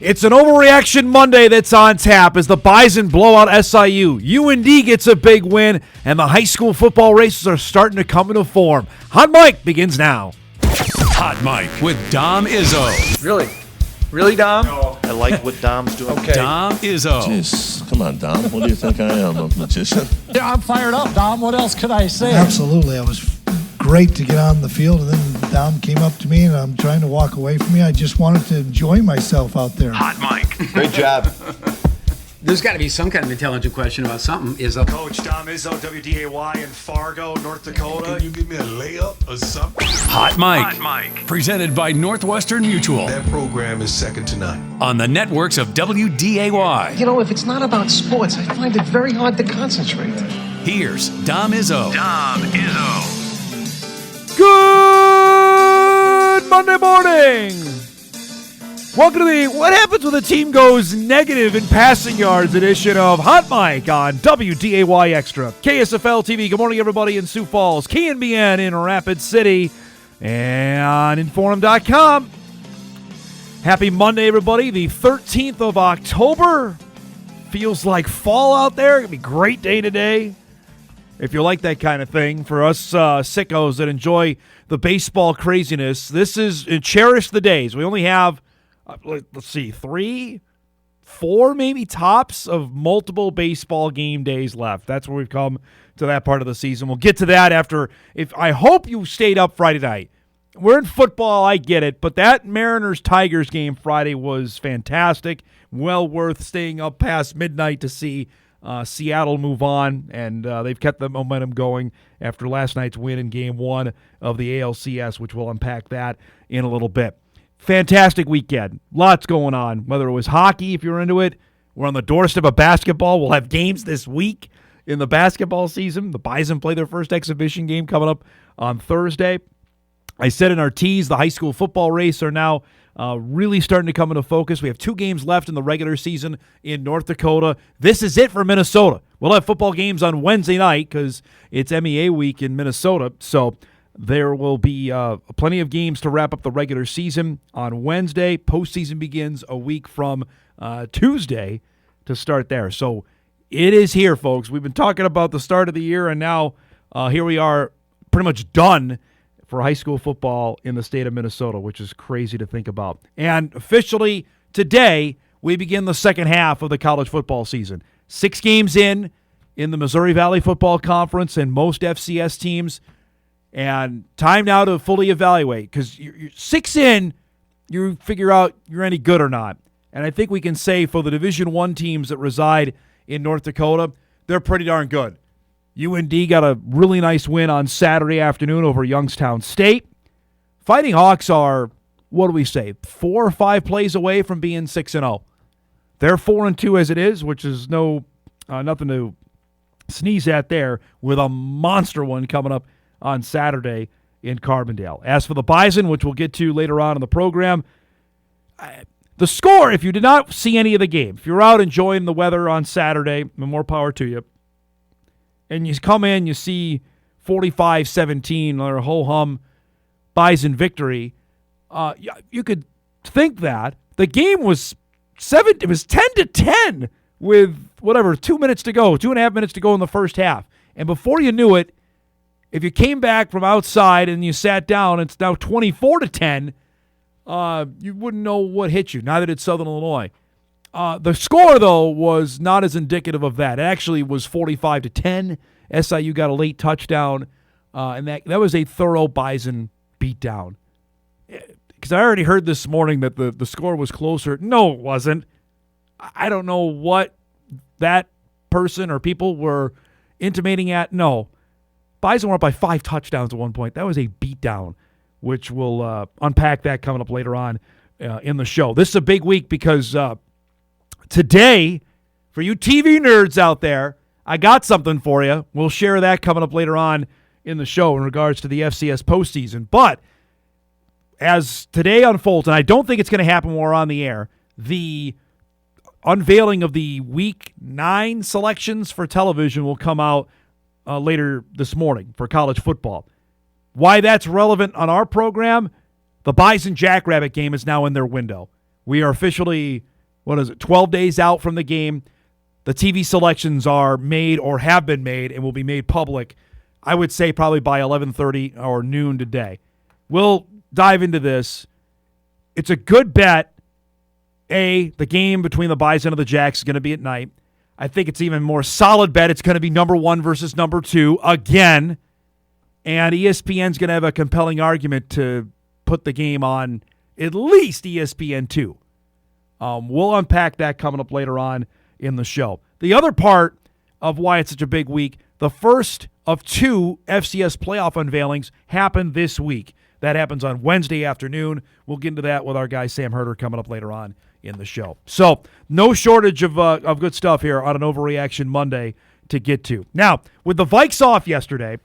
It's an overreaction Monday that's on tap as the Bison blow out SIU. UND gets a big win, and the high school football races are starting to come into form. Hot Mike begins now. Hot Mike with Dom Izzo. Really? Really, Dom? No. I like what Dom's doing. Okay. Dom Izzo. Jeez, come on, Dom. What do you think I am, a magician? Yeah, I'm fired up, Dom. What else could I say? Absolutely. It was great to get on the field, and then Dom came up to me, and I'm trying to walk away from me. I just wanted to enjoy myself out there. Hot Mike. Great job. There's got to be some kind of intelligent question about something. Coach Dom Izzo, WDAY in Fargo, North Dakota. Can you give me a layup or something? Hot Mike. Presented by Northwestern Mutual. That program is second to none. On the networks of WDAY. You know, if it's not about sports, I find it very hard to concentrate. Here's Dom Izzo. Good Monday morning. Welcome to the What Happens When the Team Goes Negative in Passing Yards edition of Hot Mike on WDAY Extra. KSFL TV, good morning everybody in Sioux Falls, KNBN in Rapid City, and Inform.com. Happy Monday everybody, the 13th of October. Feels like fall out there. It's going to be a great day today. If you like that kind of thing, for us sickos that enjoy the baseball craziness, this is cherish the days. We only have, let's see, 3, 4 maybe tops of multiple baseball game days left. That's where we've come to that part of the season. We'll get to that after. I hope you stayed up Friday night. We're in football, I get it, but that Mariners-Tigers game Friday was fantastic. Well worth staying up past midnight to see Seattle move on, and they've kept the momentum going after last night's win in Game 1 of the ALCS, which we'll unpack that in a little bit. Fantastic weekend. Lots going on, whether it was hockey, if you're into it. We're on the doorstep of basketball. We'll have games this week in the basketball season. The Bison play their first exhibition game coming up on Thursday. I said in our tease, the high school football race are now really starting to come into focus. We have 2 games left in the regular season in North Dakota. This is it for Minnesota. We'll have football games on Wednesday night because it's MEA week in Minnesota. So there will be plenty of games to wrap up the regular season on Wednesday. Postseason begins a week from Tuesday to start there. So it is here, folks. We've been talking about the start of the year, and now here we are pretty much done for high school football in the state of Minnesota, which is crazy to think about. And officially today, we begin the second half of the college football season. 6 games in the Missouri Valley Football Conference and most FCS teams. And time now to fully evaluate, because you're 6 in, you figure out you're any good or not. And I think we can say for the Division I teams that reside in North Dakota, they're pretty darn good. UND got a really nice win on Saturday afternoon over Youngstown State. Fighting Hawks are, 4 or 5 plays away from being 6-0. They're 4-2 as it is, which is nothing to sneeze at there, with a monster one coming up on Saturday in Carbondale. As for the Bison, which we'll get to later on in the program, the score, if you did not see any of the game, if you're out enjoying the weather on Saturday, more power to you, and you come in, you see 45-17 or a ho-hum Bison victory, you could think that the game was 10-10 with 2 minutes to go, 2.5 minutes to go in the first half. And before you knew it, if you came back from outside and you sat down, it's now 24-10. You wouldn't know what hit you. Neither did Southern Illinois. The score, though, was not as indicative of that. It actually was 45-10. SIU got a late touchdown, and that was a thorough Bison beatdown. Because I already heard this morning that the score was closer. No, it wasn't. I don't know what that person or people were intimating at. No. Bison were up by 5 touchdowns at one point. That was a beatdown, which we'll unpack that coming up later on in the show. This is a big week because today, for you TV nerds out there, I got something for you. We'll share that coming up later on in the show in regards to the FCS postseason. But as today unfolds, and I don't think it's going to happen when we're on the air, the unveiling of the Week 9 selections for television will come out later this morning for college football. Why that's relevant on our program, the Bison Jackrabbit game is now in their window. We are officially, 12 days out from the game. The TV selections are made or have been made and will be made public, I would say probably by 11:30 or noon today. We'll dive into this. It's a good bet. The game between the Bison and the Jacks is going to be at night. I think it's even more solid bet. It's going to be number 1 versus number 2 again. And ESPN's going to have a compelling argument to put the game on at least ESPN2. We'll unpack that coming up later on in the show. The other part of why it's such a big week, the first of 2 FCS playoff unveilings happened this week. That happens on Wednesday afternoon. We'll get into that with our guy Sam Herder coming up later on in the show. So no shortage of good stuff here on an Overreaction Monday to get to. Now, with the Vikes off yesterday,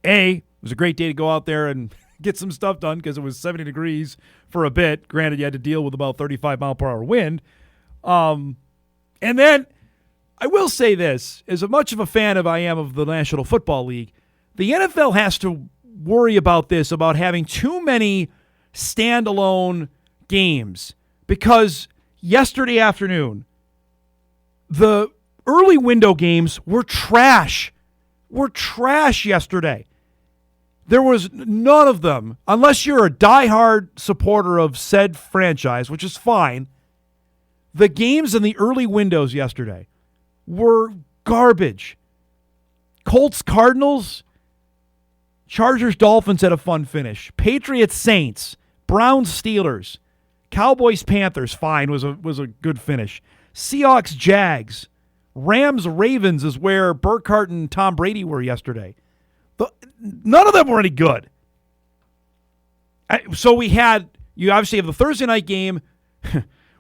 it was a great day to go out there and get some stuff done because it was 70 degrees for a bit. Granted, you had to deal with about 35-mile-per-hour wind. And then I will say this, as much of a fan as I am of the National Football League, the NFL has to worry about this, about having too many standalone games, because yesterday afternoon, the early window games were trash. Yesterday. There was none of them, unless you're a diehard supporter of said franchise, which is fine. The games in the early windows yesterday were garbage. Colts, Cardinals, Chargers, Dolphins had a fun finish. Patriots, Saints, Browns, Steelers, Cowboys, Panthers, fine, was a good finish. Seahawks, Jags, Rams, Ravens is where Burkhardt and Tom Brady were yesterday. None of them were any good. So you obviously have the Thursday night game.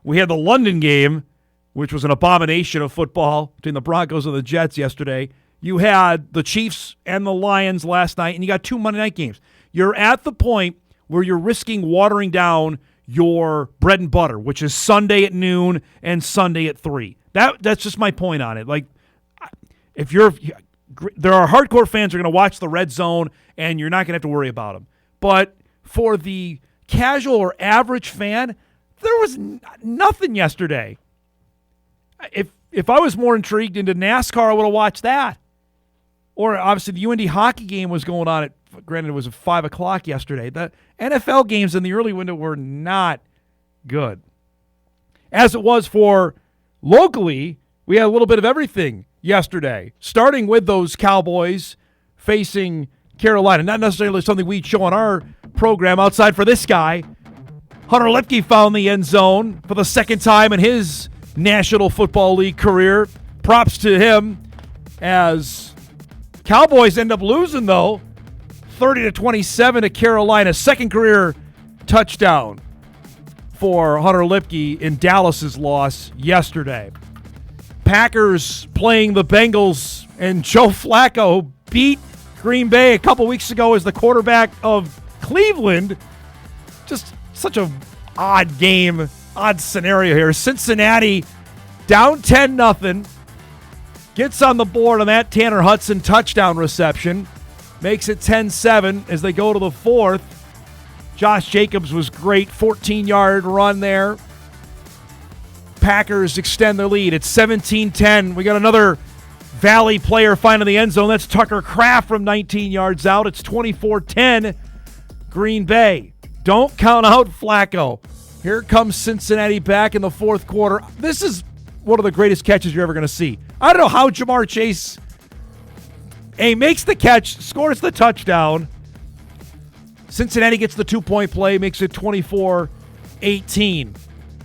We had the London game, which was an abomination of football between the Broncos and the Jets yesterday. You had the Chiefs and the Lions last night, and you got 2 Monday night games. You're at the point where you're risking watering down your bread and butter, which is Sunday at noon and Sunday at 3. That's just my point on it. Like, there are hardcore fans who are going to watch the Red Zone, and you're not going to have to worry about them. But for the casual or average fan, there was nothing yesterday. If I was more intrigued into NASCAR, I would have watched that. Or obviously the UND hockey game was going on granted it was at 5 o'clock yesterday. The NFL games in the early window were not good. As it was for locally, we had a little bit of everything yesterday, starting with those Cowboys facing Carolina. Not necessarily something we'd show on our program outside for this guy. Hunter Lipke found the end zone for the second time in his National Football League career. Props to him, as Cowboys end up losing, though, 30-27 to Carolina. Second career touchdown for Hunter Lipke in Dallas's loss yesterday. Packers playing the Bengals, and Joe Flacco beat Green Bay a couple weeks ago as the quarterback of Cleveland. Just such a odd game, odd scenario here. Cincinnati down 10-0. Gets on the board on that Tanner Hudson touchdown reception. Makes it 10-7 as they go to the fourth. Josh Jacobs was great. 14-yard run there. Packers extend their lead. It's 17-10. We got another Valley player finding the end zone. That's Tucker Kraft from 19 yards out. It's 24-10 Green Bay. Don't count out Flacco. Here comes Cincinnati back in the fourth quarter. This is one of the greatest catches you're ever going to see. I don't know how Jamar Chase makes the catch, scores the touchdown. Cincinnati gets the 2-point play, makes it 24-18.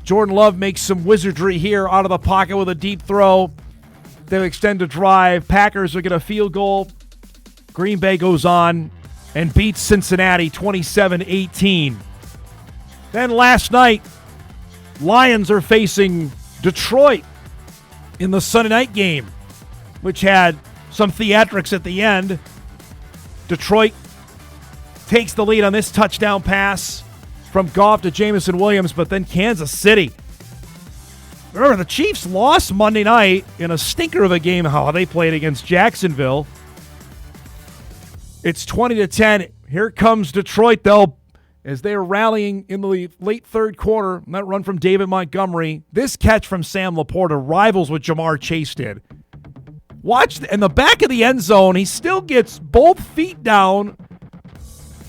Jordan Love makes some wizardry here out of the pocket with a deep throw. They extend a drive. Packers will get a field goal. Green Bay goes on and beats Cincinnati 27-18. Then last night, Lions are facing Detroit in the Sunday night game, which had some theatrics at the end. Detroit takes the lead on this touchdown pass from Goff to Jamison Williams, but then Kansas City. Remember, the Chiefs lost Monday night in a stinker of a game, how they played against Jacksonville. It's 20-10. Here comes Detroit. They'll as they are rallying in the late third quarter. That run from David Montgomery. This catch from Sam Laporta rivals what Jamar Chase did. Watch, in the back of the end zone, he still gets both feet down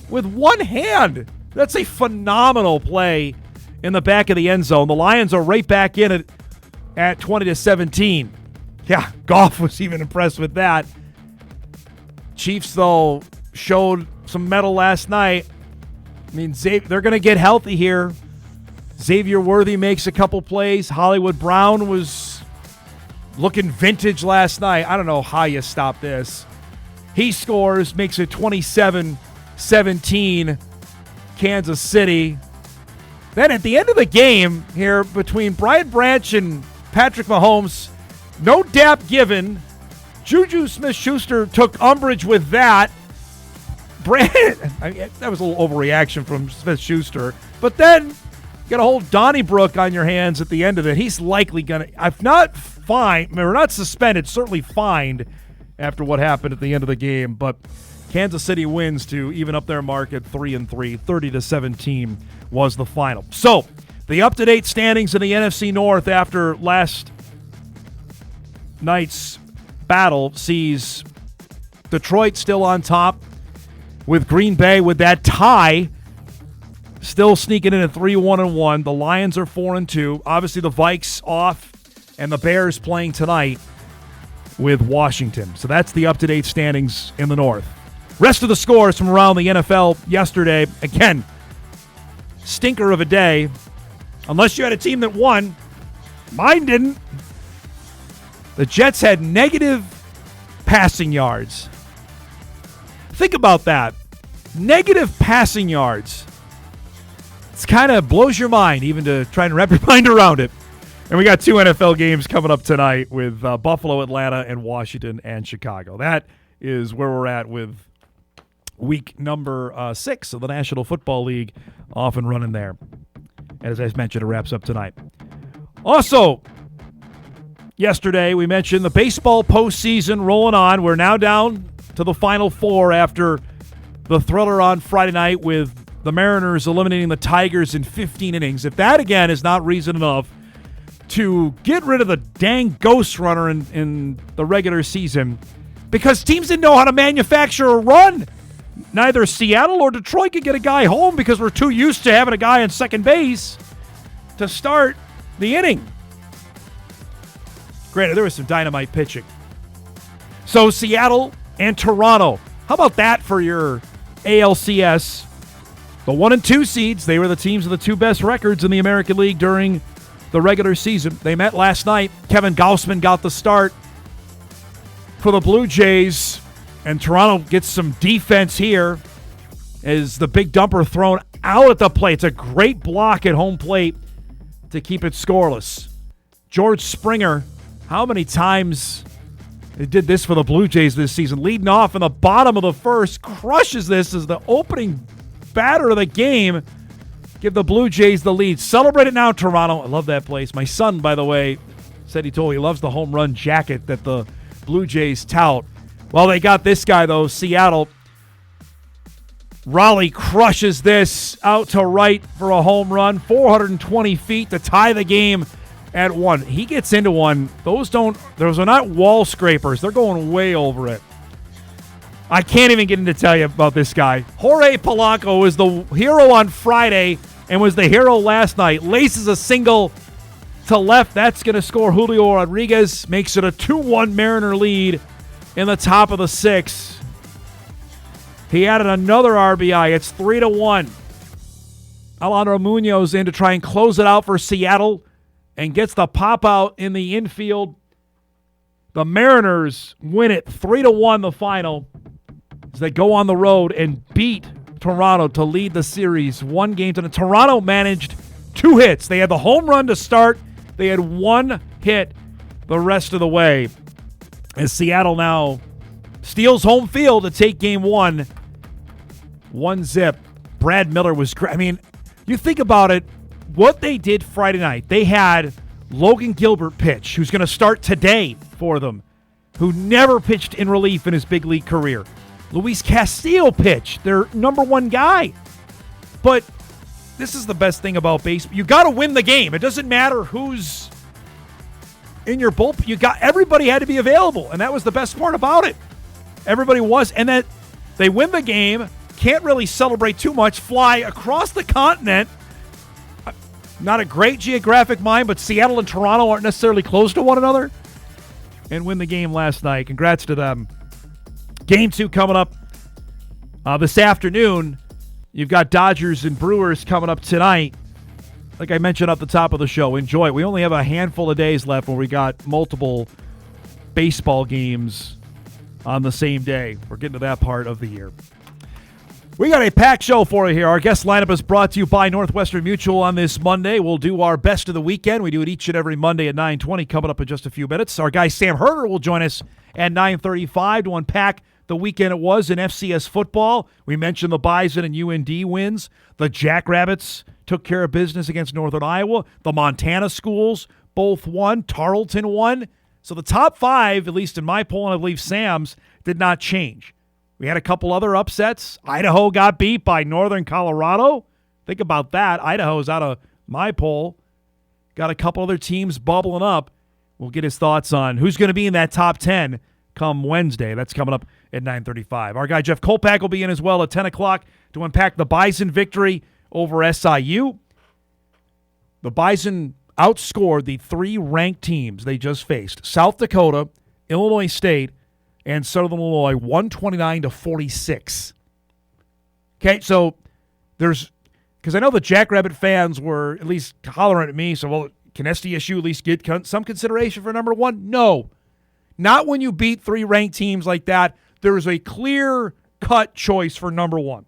with one hand. That's a phenomenal play in the back of the end zone. The Lions are right back in it at 20-17. Yeah, Goff was even impressed with that. Chiefs, though, showed some mettle last night. I mean, they're going to get healthy here. Xavier Worthy makes a couple plays. Hollywood Brown was looking vintage last night. I don't know how you stop this. He scores, makes it 27-17, Kansas City. Then at the end of the game here between Brian Branch and Patrick Mahomes, no dap given. Juju Smith-Schuster took umbrage with that. That was a little overreaction from Smith-Schuster. But then you got a whole Donnybrook on your hands at the end of it. He's likely going to, if not fined, or not suspended, certainly fined after what happened at the end of the game. But Kansas City wins to even up their mark at 3-3. 30-17 was the final. So the up-to-date standings in the NFC North after last night's battle sees Detroit still on top, with Green Bay with that tie still sneaking in at 3-1-1. The Lions are 4-2. Obviously the Vikes off, and the Bears playing tonight with Washington. So that's the up-to-date standings in the North. Rest of the scores from around the NFL yesterday. Again, stinker of a day. Unless you had a team that won. Mine didn't. The Jets had negative passing yards. Think about that. Negative passing yards. It's kind of blows your mind even to try and wrap your mind around it. And we got 2 NFL games coming up tonight with Buffalo, Atlanta, and Washington and Chicago. That is where we're at with week number 6 of the National Football League, off and running there. And as I mentioned, it wraps up tonight. Also, yesterday we mentioned the baseball postseason rolling on. We're now down to the Final Four after the thriller on Friday night with the Mariners eliminating the Tigers in 15 innings. If that, again, is not reason enough to get rid of the dang ghost runner in the regular season, because teams didn't know how to manufacture a run. Neither Seattle or Detroit could get a guy home because we're too used to having a guy on second base to start the inning. Granted, there was some dynamite pitching. So Seattle and Toronto. How about that for your ALCS? The 1 and 2 seeds, they were the teams with the 2 best records in the American League during the regular season. They met last night. Kevin Gausman got the start for the Blue Jays, and Toronto gets some defense here as the big dumper thrown out at the plate. It's a great block at home plate to keep it scoreless. George Springer, how many times they did this for the Blue Jays this season? Leading off in the bottom of the first, crushes this as the opening batter of the game. Give the Blue Jays the lead. Celebrate it now, Toronto. I love that place. My son, by the way, said he loves the home run jacket that the Blue Jays tout. Well, they got this guy, though, Seattle. Raleigh crushes this out to right for a home run. 420 feet to tie the game at 1. He gets into one. Those are not wall scrapers. They're going way over it. I can't even get into tell you about this guy. Jorge Polanco was the hero on Friday and was the hero last night. Laces a single to left. That's going to score Julio Rodriguez. Makes it a 2-1 Mariner lead in the top of the 6th. He added another RBI. It's 3-1. Alejandro Munoz in to try and close it out for Seattle and gets the pop out in the infield. The Mariners win it 3-1 the final as they go on the road and beat Toronto to lead the series 1 game to the. Toronto managed 2 hits. They had the home run to start. They had 1 hit the rest of the way. As Seattle now steals home field to take game 1. 1-0. Brad Miller was great. I mean, you think about it, what they did Friday night. They had Logan Gilbert pitch, who's going to start today for them, who never pitched in relief in his big league career. Luis Castillo pitched, their number 1 guy. But this is the best thing about baseball. You got to win the game. It doesn't matter who's in your bullpen. Everybody had to be available, and that was the best part about it. Everybody was, and that they win the game, can't really celebrate too much, fly across the continent. Not a great geographic mind, but Seattle and Toronto aren't necessarily close to one another, and win the game last night. Congrats to them. Game 2 coming up this afternoon. You've got Dodgers and Brewers coming up tonight. Like I mentioned at the top of the show, enjoy it. We only have a handful of days left when we got multiple baseball games on the same day. We're getting to that part of the year. We got a packed show for you here. Our guest lineup is brought to you by Northwestern Mutual on this Monday. We'll do our best of the weekend. We do it each and every Monday at 9:20, coming up in just a few minutes. Our guy Sam Herder will join us at 9:35 to unpack the weekend it was in FCS football. We mentioned the Bison and UND wins. The Jackrabbits took care of business against Northern Iowa. The Montana schools both won. Tarleton won. So the top 5, at least in my poll and I believe Sam's, did not change. We had a couple other upsets. Idaho got beat by Northern Colorado. Think about that. Idaho's out of my poll. Got a couple other teams bubbling up. We'll get his thoughts on who's going to be in that top 10 come Wednesday. That's coming up at 9:35. Our guy Jeff Kolpack will be in as well at 10 o'clock to unpack the Bison victory over SIU. The Bison outscored the 3 ranked teams they just faced: South Dakota, Illinois State, and Southern Illinois, 129-46. Okay, so because I know the Jackrabbit fans were at least hollering at me, so, well, can SDSU at least get some consideration for number 1? No. Not when you beat 3 ranked teams like that. There is a clear-cut choice for number 1.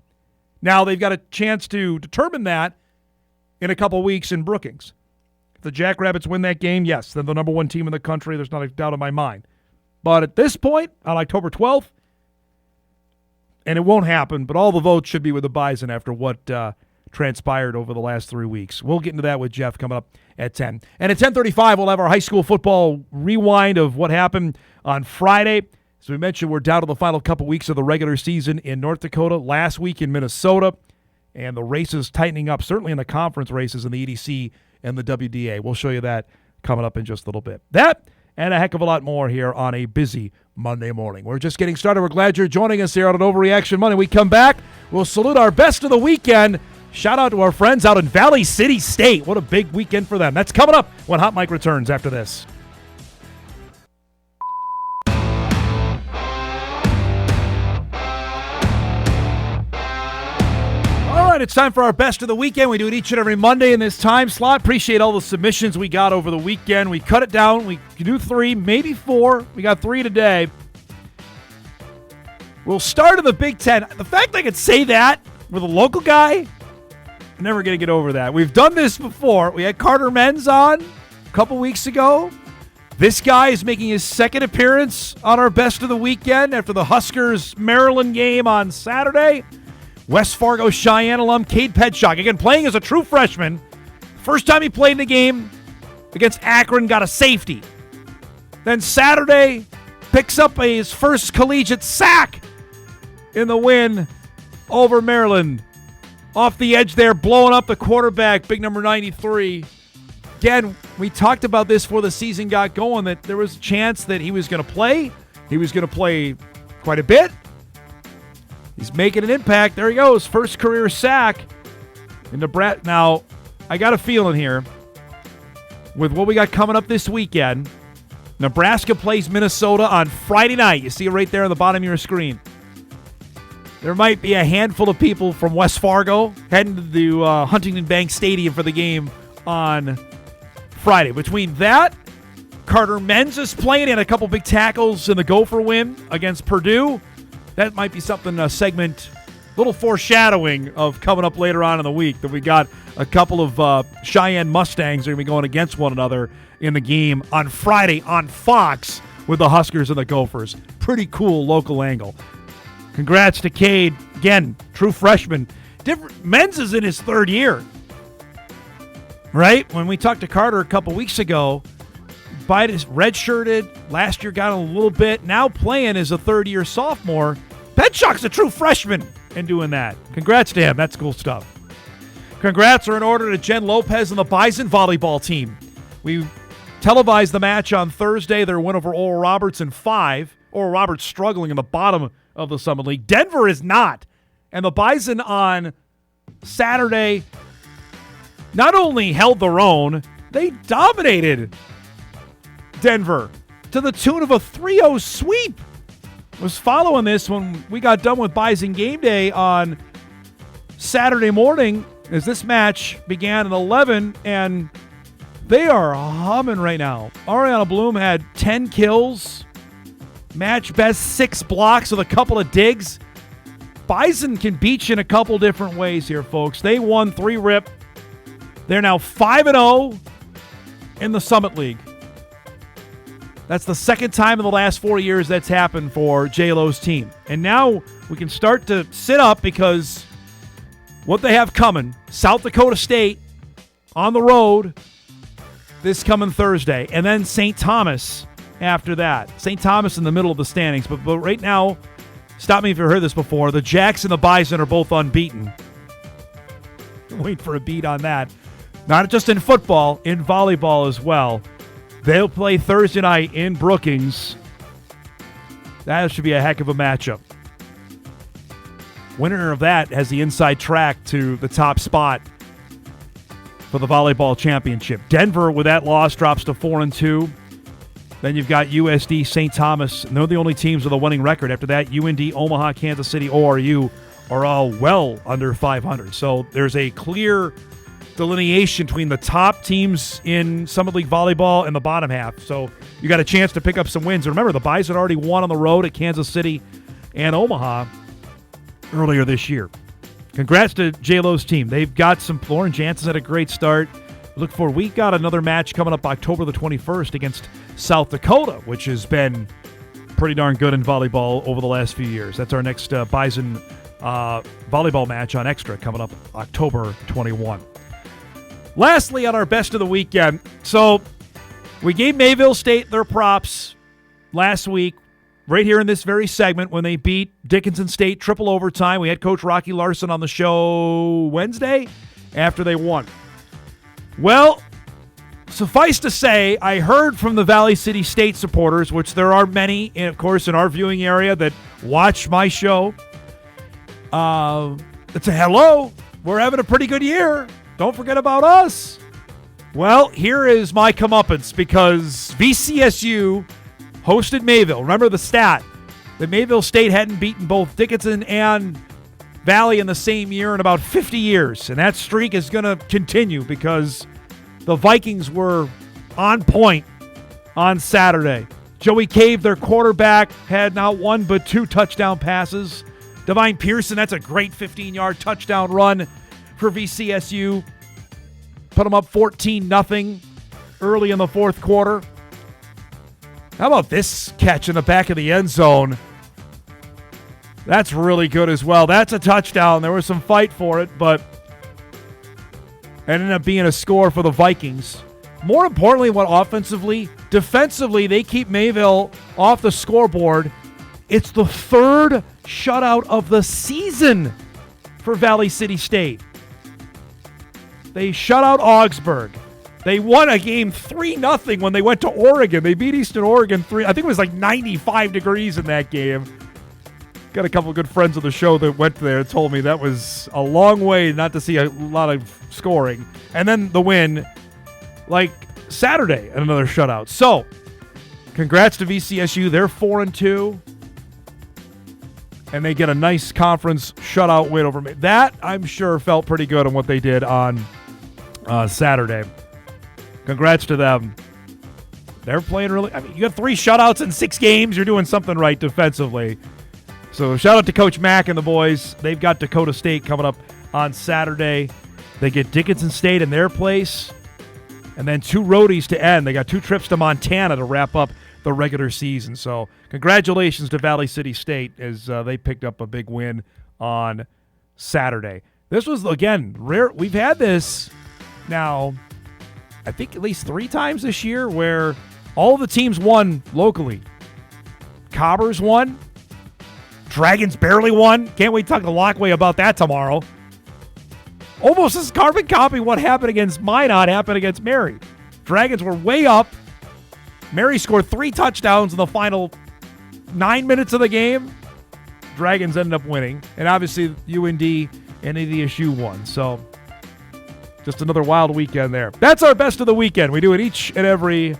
Now, they've got a chance to determine that in a couple weeks in Brookings. If the Jackrabbits win that game, yes, they're the number 1 team in the country. There's not a doubt in my mind. But at this point, on October 12th, and it won't happen, but all the votes should be with the Bison after what transpired over the last 3 weeks. We'll get into that with Jeff coming up at 10. And at 10:35, we'll have our high school football rewind of what happened on Friday. As we mentioned, we're down to the final couple weeks of the regular season in North Dakota, last week in Minnesota, and the races tightening up, certainly in the conference races in the EDC and the WDA. We'll show you that coming up in just a little bit. That and a heck of a lot more here on a busy Monday morning. We're just getting started. We're glad you're joining us here on an Overreaction Monday. We come back, we'll salute our best of the weekend. Shout out to our friends out in Valley City State. What a big weekend for them. That's coming up when Hot Mike returns after this. All right, it's time for our best of the weekend. We do it each and every Monday in this time slot. Appreciate all the submissions we got over the weekend. We cut it down. We can do 3, maybe 4. We got 3 today. We'll start in the Big Ten. The fact I could say that with a local guy, I'm never going to get over that. We've done this before. We had Carter Menz on a couple weeks ago. This guy is making his second appearance on our best of the weekend after the Huskers-Maryland game on Saturday. West Fargo Cheyenne alum Cade Pedshock, again playing as a true freshman. First time he played in the game against Akron, got a safety. Then Saturday, picks up his first collegiate sack in the win over Maryland. Off the edge there, blowing up the quarterback, big number 93. Again, we talked about this before the season got going, that there was a chance that he was going to play. He was going to play quite a bit. He's making an impact. There he goes. First career sack in Nebraska. Now, I got a feeling here with what we got coming up this weekend. Nebraska plays Minnesota on Friday night. You see it right there on the bottom of your screen. There might be a handful of people from West Fargo heading to the Huntington Bank Stadium for the game on Friday. Between that, Carter Menz is playing and a couple big tackles in the Gopher win against Purdue. That might be something, a segment, little foreshadowing of coming up later on in the week, that we got a couple of Cheyenne Mustangs that are going to be going against one another in the game on Friday on Fox with the Huskers and the Gophers. Pretty cool local angle. Congrats to Cade. Again, true freshman. Menz is in his 3rd year. Right? When we talked to Carter a couple weeks ago, Biden is redshirted. Last year got a little bit. Now playing as a 3rd-year sophomore. Pedshock's a true freshman in doing that. Congrats to him. That's cool stuff. Congrats are in order to Jen Lopez and the Bison volleyball team. We televised the match on Thursday. Their win over Oral Roberts in 5. Oral Roberts struggling in the bottom of the Summit League. Denver is not. And the Bison on Saturday not only held their own, they dominated Denver to the tune of a 3-0 sweep. Was following this when we got done with Bison game day on Saturday morning as this match began at 11, and they are humming right now. Ariana Bloom had 10 kills, match best 6 blocks with a couple of digs. Bison can beat you in a couple different ways here, folks. They won 3 rip. They're now 5-0 in the Summit League. That's the second time in the last 4 years that's happened for J-Lo's team. And now we can start to sit up because what they have coming, South Dakota State on the road this coming Thursday, and then St. Thomas after that. St. Thomas in the middle of the standings. But right now, stop me if you've heard this before, the Jacks and the Bison are both unbeaten. Wait for a beat on that. Not just in football, in volleyball as well. They'll play Thursday night in Brookings. That should be a heck of a matchup. Winner of that has the inside track to the top spot for the volleyball championship. Denver, with that loss, drops to 4-2. Then you've got USD, St. Thomas, and they're the only teams with a winning record. After that, UND, Omaha, Kansas City, ORU are all well under 500. So there's a clear delineation between the top teams in Summit League volleyball and the bottom half. So you got a chance to pick up some wins. And remember, the Bison already won on the road at Kansas City and Omaha earlier this year. Congrats to J-Lo's team. They've got some. Lauren Jansen's had a great start. Look for, we got another match coming up October the 21st against South Dakota, which has been pretty darn good in volleyball over the last few years. That's our next Bison volleyball match on Extra coming up October 21. Lastly, on our best of the weekend, so we gave Mayville State their props last week, right here in this very segment when they beat Dickinson State triple overtime. We had Coach Rocky Larson on the show Wednesday after they won. Well, suffice to say, I heard from the Valley City State supporters, which there are many, and of course, in our viewing area that watch my show. It's a hello. We're having a pretty good year. Don't forget about us. Well, here is my comeuppance because VCSU hosted Mayville. Remember the stat that Mayville State hadn't beaten both Dickinson and Valley in the same year in about 50 years. And that streak is going to continue because the Vikings were on point on Saturday. Joey Cave, their quarterback, had not 1 but 2 touchdown passes. Divine Pearson, that's a great 15-yard touchdown run for VCSU. Put them up 14-0 early in the fourth quarter. How about this catch in the back of the end zone? That's really good as well. That's a touchdown. There was some fight for it, but it ended up being a score for the Vikings. More importantly, defensively, they keep Mayville off the scoreboard. It's the 3rd shutout of the season for Valley City State. They shut out Augsburg. They won a game 3-0 when they went to Oregon. They beat Eastern Oregon 3. I think it was like 95 degrees in that game. Got a couple of good friends of the show that went there and told me that was a long way not to see a lot of scoring. And then the win, like Saturday, and another shutout. So, congrats to VCSU. They're 4-2. And they get a nice conference shutout win over me. That, I'm sure, felt pretty good on what they did on Saturday. Congrats to them. They're playing really. I mean, you have 3 shutouts in 6 games. You're doing something right defensively. So shout out to Coach Mack and the boys. They've got Dakota State coming up on Saturday. They get Dickinson State in their place. And then 2 roadies to end. They got 2 trips to Montana to wrap up the regular season. So congratulations to Valley City State as they picked up a big win on Saturday. This was, again, rare. We've had this now, I think at least 3 times this year where all the teams won locally. Cobbers won. Dragons barely won. Can't wait to talk to Lockway about that tomorrow. Almost as carbon copy what happened against Minot happened against Mary. Dragons were way up. Mary scored 3 touchdowns in the final 9 minutes of the game. Dragons ended up winning. And obviously UND and ADSU won. So just another wild weekend there. That's our best of the weekend. We do it each and every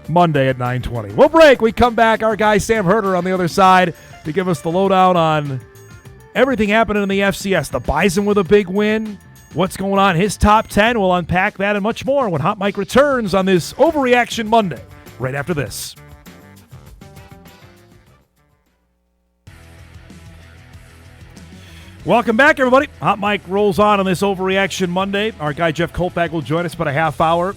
Monday at 9:20. We'll break. We come back. Our guy Sam Herder on the other side to give us the lowdown on everything happening in the FCS. The Bison with a big win. What's going on? His top 10. We'll unpack that and much more when Hot Mike returns on this Overreaction Monday. Right after this. Welcome back, everybody. Hot Mike rolls on this Overreaction Monday. Our guy Jeff Kolpack will join us about a half hour.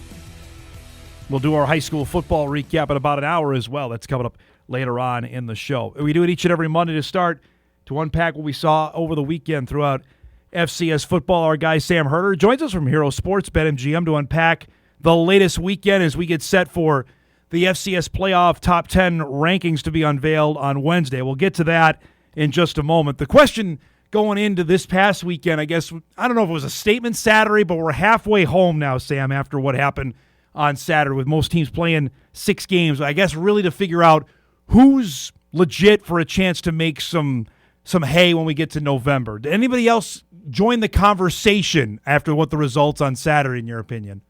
We'll do our high school football recap in about an hour as well. That's coming up later on in the show. We do it each and every Monday to start to unpack what we saw over the weekend throughout FCS football. Our guy Sam Herder joins us from Hero Sports, BetMGM, to unpack the latest weekend as we get set for the FCS playoff top 10 rankings to be unveiled on Wednesday. We'll get to that in just a moment. The question going into this past weekend, I guess, I don't know if it was a statement Saturday, but we're halfway home now, Sam, after what happened on Saturday with most teams playing 6 games. I guess really to figure out who's legit for a chance to make some hay when we get to November. Did anybody else join the conversation after what the results on Saturday, in your opinion?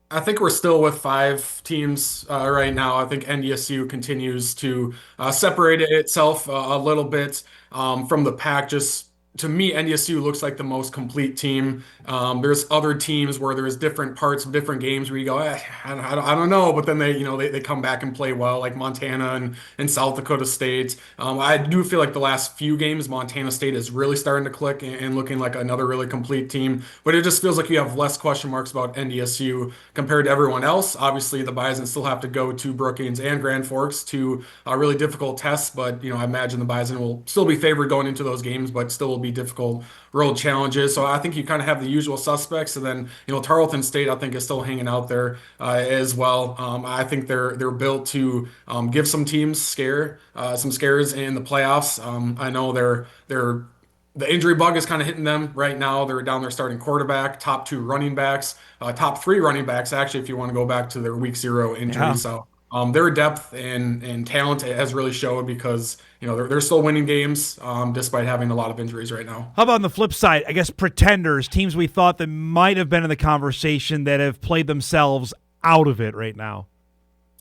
I think we're still with 5 teams right now. I think NDSU continues to separate itself a little bit from the pack. Just to me, NDSU looks like the most complete team. There's other teams where there's different parts of different games where you go, I don't know, but then they come back and play well, like Montana and South Dakota State. I do feel like the last few games, Montana State is really starting to click and looking like another really complete team. But it just feels like you have less question marks about NDSU compared to everyone else. Obviously, the Bison still have to go to Brookings and Grand Forks to really difficult tests, but I imagine the Bison will still be favored going into those games, but still will be difficult road challenges. So I think you kind of have the usual suspects, and then Tarleton State I think is still hanging out there as well. I think they're built to give some teams some scares in the playoffs. I know the injury bug is kind of hitting them right now. They're down there starting quarterback, top 2 running backs, top 3 running backs actually if you want to go back to their week 0 injury. Yeah. So their depth and talent has really showed because they're still winning games despite having a lot of injuries right now. How about on the flip side, I guess pretenders, teams we thought that might have been in the conversation that have played themselves out of it right now?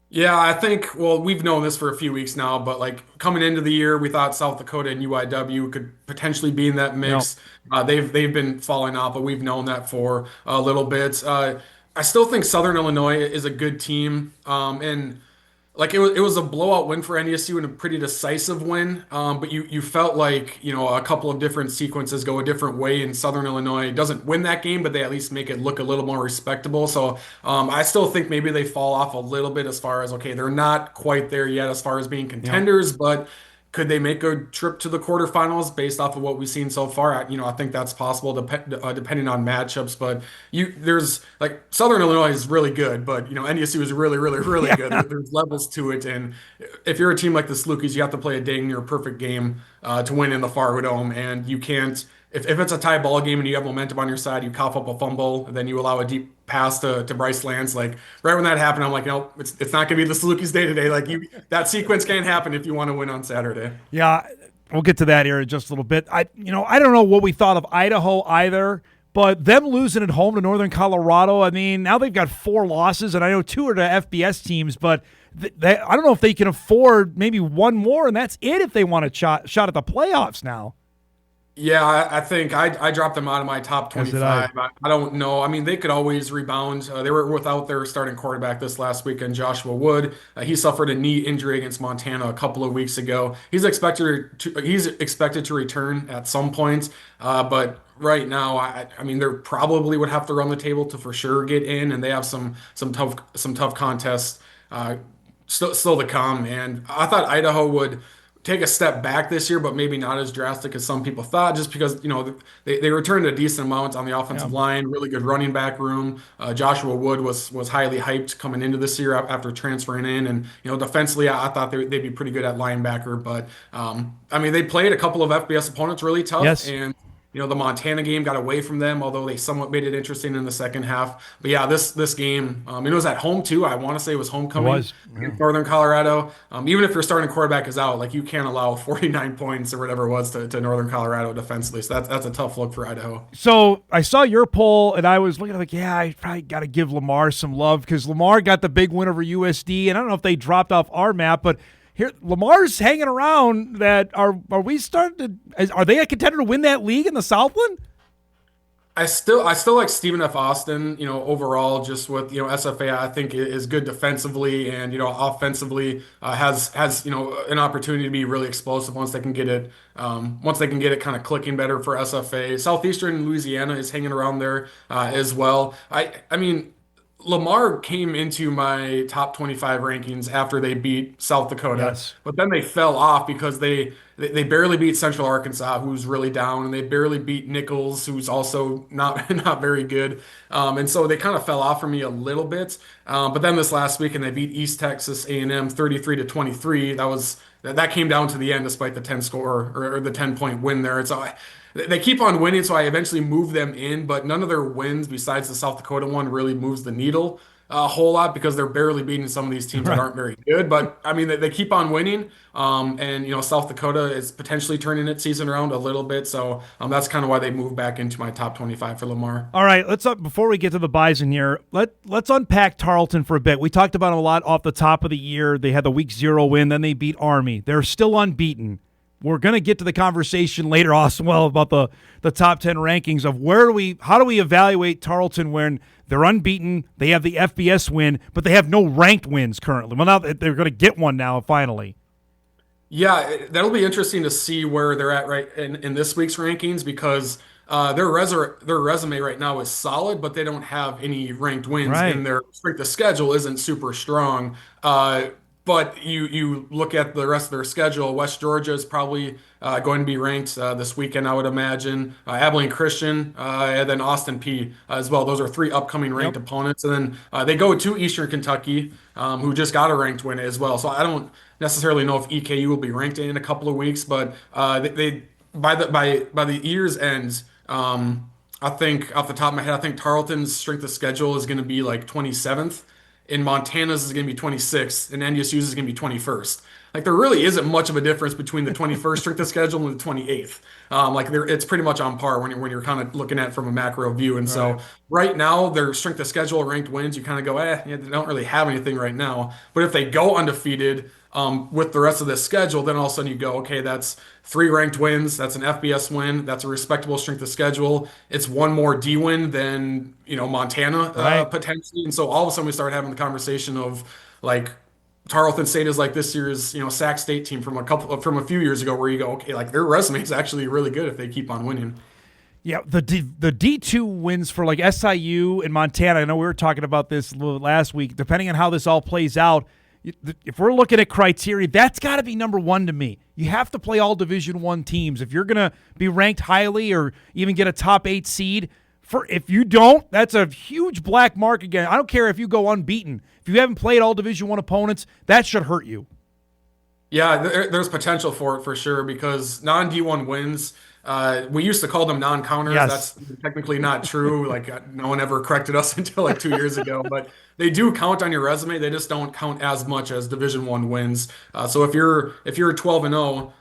Yeah, I think, we've known this for a few weeks now, but like coming into the year, we thought South Dakota and UIW could potentially be in that mix. Yep. They've been falling off, but we've known that for a little bit. I still think Southern Illinois is a good team, and like it was a blowout win for NDSU and a pretty decisive win. But you felt like a couple of different sequences go a different way, and Southern Illinois doesn't win that game, but they at least make it look a little more respectable. So I still think maybe they fall off a little bit as far as they're not quite there yet as far as being contenders, but could they make a trip to the quarterfinals based off of what we've seen so far? I think that's possible depending on matchups. But there's like Southern Illinois is really good, but NDSU is really, really, really good. There's levels to it, and if you're a team like the Salukis, you have to play a dang near perfect game to win in the Fargo Dome, and you can't. If it's a tie ball game and you have momentum on your side, you cough up a fumble, then you allow a deep pass to Bryce Lance. Like right when that happened, I'm like, no, it's not going to be the Salukis day today. Like that sequence can't happen if you want to win on Saturday. Yeah, we'll get to that here in just a little bit. I don't know what we thought of Idaho either, but them losing at home to Northern Colorado, I mean, now they've got 4 losses, and I know 2 are to FBS teams, but I don't know if they can afford maybe 1 more, and that's it if they want a shot at the playoffs now. Yeah, I think I dropped them out of my top 25. I don't know. I mean, they could always rebound. They were without their starting quarterback this last weekend, Joshua Wood. He suffered a knee injury against Montana a couple of weeks ago. He's expected to return at some point, but right now, I mean, they probably would have to run the table to for sure get in, and they have some tough contests still to come. And I thought Idaho would take a step back this year, but maybe not as drastic as some people thought, just because they returned a decent amount on the offensive line, really good running back room. Joshua Wood was highly hyped coming into this year after transferring in, and defensively I thought they'd be pretty good at linebacker. But I mean, they played a couple of FBS opponents really tough, and the Montana game got away from them, although they somewhat made it interesting in the second half. But yeah, this game, it was at home too. I want to say it was homecoming It was, yeah. in Northern Colorado. Even if your starting quarterback is out, like you can't allow 49 points or whatever it was to Northern Colorado defensively. So that's a tough look for Idaho. So I saw your poll, and I was looking like, yeah, I probably got to give Lamar some love because Lamar got the big win over USD, and I don't know if they dropped off our map, but here Lamar's hanging around. That are we starting to? Are they a contender to win that league in the Southland? I still like Stephen F. Austin, overall, just with, SFA, I think is good defensively and, offensively, has, an opportunity to be really explosive once they can get it kind of clicking better for SFA. Southeastern Louisiana is hanging around there, as well. I mean, Lamar came into my top 25 rankings after they beat South Dakota, Yes. but then they fell off because they barely beat Central Arkansas, who's really down, and they barely beat Nichols, who's also not not very good. And so they kind of fell off for me a little bit. But then this last week, and they beat East Texas A&M 33-23. That came down to the end, despite the 10 score or the 10-point win there. And so they keep on winning, so I eventually move them in, but none of their wins besides the South Dakota one really moves the needle a whole lot because they're barely beating some of these teams that aren't very good. But I mean, they keep on winning, and South Dakota is potentially turning its season around a little bit. So that's kind of why they move back into my top 25 for Lamar. All right, before we get to the Bison here, let's unpack Tarleton for a bit. We talked about them a lot off the top of the year. They had the week 0 win, then they beat Army. They're still unbeaten. We're going to get to the conversation later, Oswell, about the top 10 rankings of how do we evaluate Tarleton when they're unbeaten, they have the FBS win, but they have no ranked wins currently. Well, now they're going to get one now, finally. Yeah, that'll be interesting to see where they're at right in this week's rankings because their resume right now is solid, but they don't have any ranked wins, Right. and their strength of schedule isn't super strong. But you look at the rest of their schedule. West Georgia is probably going to be ranked this weekend, I would imagine. Abilene Christian, and then Austin P as well. Those are 3 upcoming ranked opponents. And then they go to Eastern Kentucky, who just got a ranked win as well. So I don't necessarily know if EKU will be ranked in a couple of weeks, but they by the year's end, I think off the top of my head, I think Tarleton's strength of schedule is going to be like 27th. In Montana's is going to be 26th, and NDSU's is going to be 21st. Like there really isn't much of a difference between the 21st strength of schedule and the 28th. It's pretty much on par when you're kind of looking at it from a macro view. And so right now their strength of schedule ranked wins, you kind of go, they don't really have anything right now. But if they go undefeated with the rest of this schedule, then all of a sudden you go, okay, that's 3 ranked wins, that's an FBS win, that's a respectable strength of schedule. It's one more D win than Montana potentially. And so all of a sudden we start having the conversation of like Tarleton State is like this year's Sac State team from a few years ago, where you go, okay, like their resume is actually really good if they keep on winning. Yeah, the D2 wins for like SIU and Montana. I know we were talking about this last week. Depending on how this all plays out, if we're looking at criteria, that's got to be number 1 to me. You have to play all Division I teams if you're going to be ranked highly or even get a top 8 seed. If you don't, that's a huge black mark again. I don't care if you go unbeaten. If you haven't played all Division I opponents, that should hurt you. Yeah, there's potential for it for sure because non-D1 wins, we used to call them non-counters. Yes. That's technically not true. Like no one ever corrected us until like 2 years ago, but they do count on your resume. They just don't count as much as Division I wins. So if you're 12-0,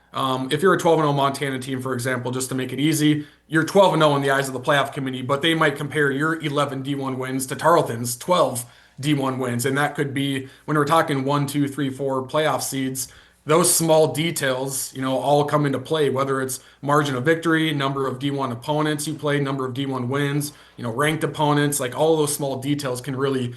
if you're a 12-0 Montana team, for example, just to make it easy, you're 12-0 in the eyes of the playoff committee, but they might compare your 11 D1 wins to Tarleton's 12 D1 wins. And that could be, when we're talking 1, 2, 3, 4 playoff seeds, those small details, all come into play, whether it's margin of victory, number of D1 opponents you play, number of D1 wins, ranked opponents, like all of those small details can really,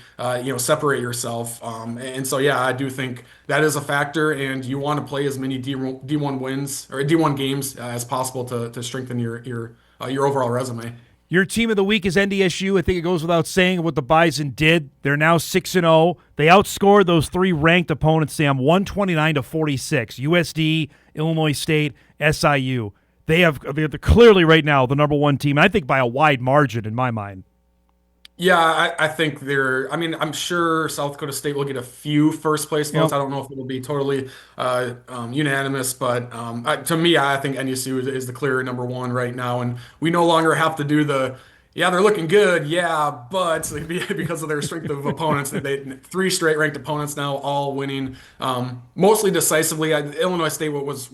separate yourself. And so, yeah, I do think that is a factor, and you want to play as many D1 wins or D1 games as possible to strengthen your overall resume. Your team of the week is NDSU. I think it goes without saying what the Bison did. They're now 6-0. They outscored those 3 ranked opponents, Sam, 129-46. USD, Illinois State, SIU. They're clearly right now the number 1 team, I think by a wide margin in my mind. Yeah, I think they're. I mean, I'm sure South Dakota State will get a few first place votes. Yep. I don't know if it'll be totally unanimous, but to me, I think NSU is the clear number one right now, and we no longer have to do the. Yeah, they're looking good. Yeah, but because of their strength of opponents, they three straight ranked opponents now, all winning, mostly decisively. Illinois State was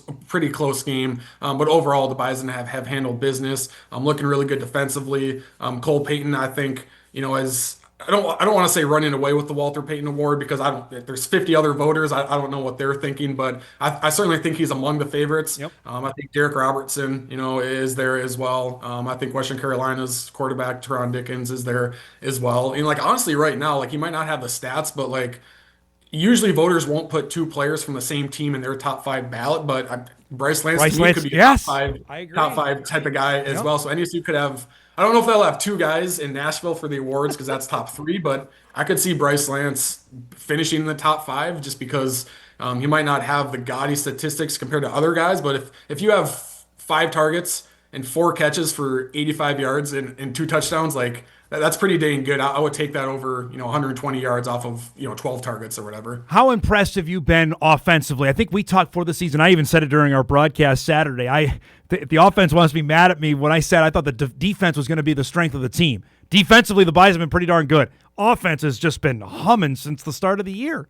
a pretty close game, but overall the Bison have handled business. Looking really good defensively. Cole Payton, I think, as I don't want to say running away with the Walter Payton Award because I don't. There's 50 other voters. I don't know what they're thinking, but I certainly think he's among the favorites. Yep. I think Derek Robertson, is there as well. I think Western Carolina's quarterback Teron Dickens is there as well. And like honestly, right now, like he might not have the stats, but like usually voters won't put two players from the same team in their top five ballot, but Bryce Lance Bryce to me Lance, could be a yes, top I agree. five type of guy as Yep. well. So NSU could have. I don't know if they'll have two guys in Nashville for the awards because that's top three, but I could see Bryce Lance finishing in the top five just because he might not have the gaudy statistics compared to other guys. But if you have five targets and four catches for 85 yards and two touchdowns, like that's pretty dang good. I would take that over, 120 yards off of, 12 targets or whatever. How impressed have you been offensively? I think we talked for the season. I even said it during our broadcast Saturday. The offense wants to be mad at me when I said I thought the defense was going to be the strength of the team. Defensively, the Bison have been pretty darn good. Offense has just been humming since the start of the year.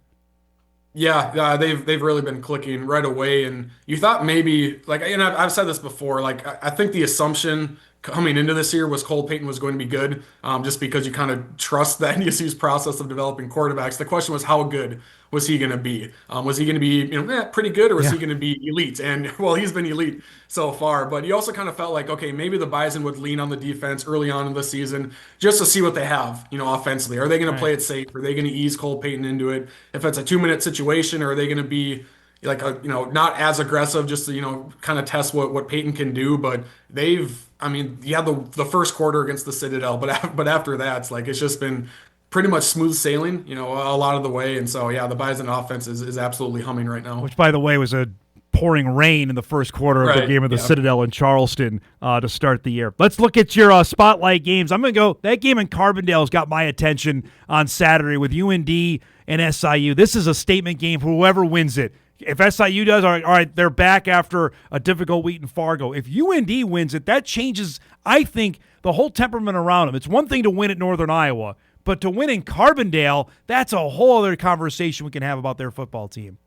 Yeah, they've really been clicking right away, and you thought maybe like, and I've said this before, like I think the assumption coming into this year was Cole Payton was going to be good, just because you kind of trust the NDSU's process of developing quarterbacks. The question was how good was he going to be? Was he going to be pretty good, or was he going to be elite? And well, he's been elite so far, but you also kind of felt like okay, maybe the Bison would lean on the defense early on in the season just to see what they have, offensively. Are they going to play it safe? Are they going to ease Cole Payton into it? If it's a 2-minute situation, or are they going to be like not as aggressive just to kind of test what Peyton can do? But the first quarter against the Citadel, but after that it's just been pretty much smooth sailing a lot of the way. And so yeah, the Bison offense is absolutely humming right now, Which, by the way, was a pouring rain in the first quarter of the game of the Citadel in Charleston to start the year. Let's look at your spotlight games. I'm going to go, that game in Carbondale's got my attention on Saturday with UND and SIU. This is a statement game for whoever wins it. If SIU does, all right, they're back after a difficult week in Fargo. If UND wins it, that changes, I think, the whole temperament around them. It's one thing to win at Northern Iowa, but to win in Carbondale, that's a whole other conversation we can have about their football team.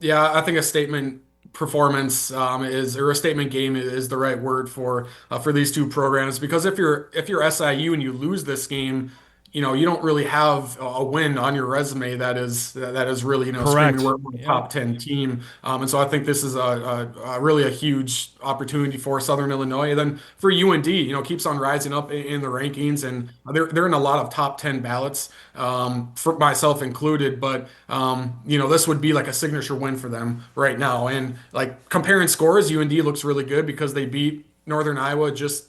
Yeah, I think a statement performance or a statement game is the right word for these two programs, because if you're SIU and you lose this game, you don't really have a win on your resume that is really Correct. screaming we're a top 10 team, and so I think this is a really a huge opportunity for Southern Illinois. And then for UND, keeps on rising up in the rankings, and they're in a lot of top 10 ballots, for myself included. But this would be like a signature win for them right now. And like comparing scores, UND looks really good because they beat Northern Iowa just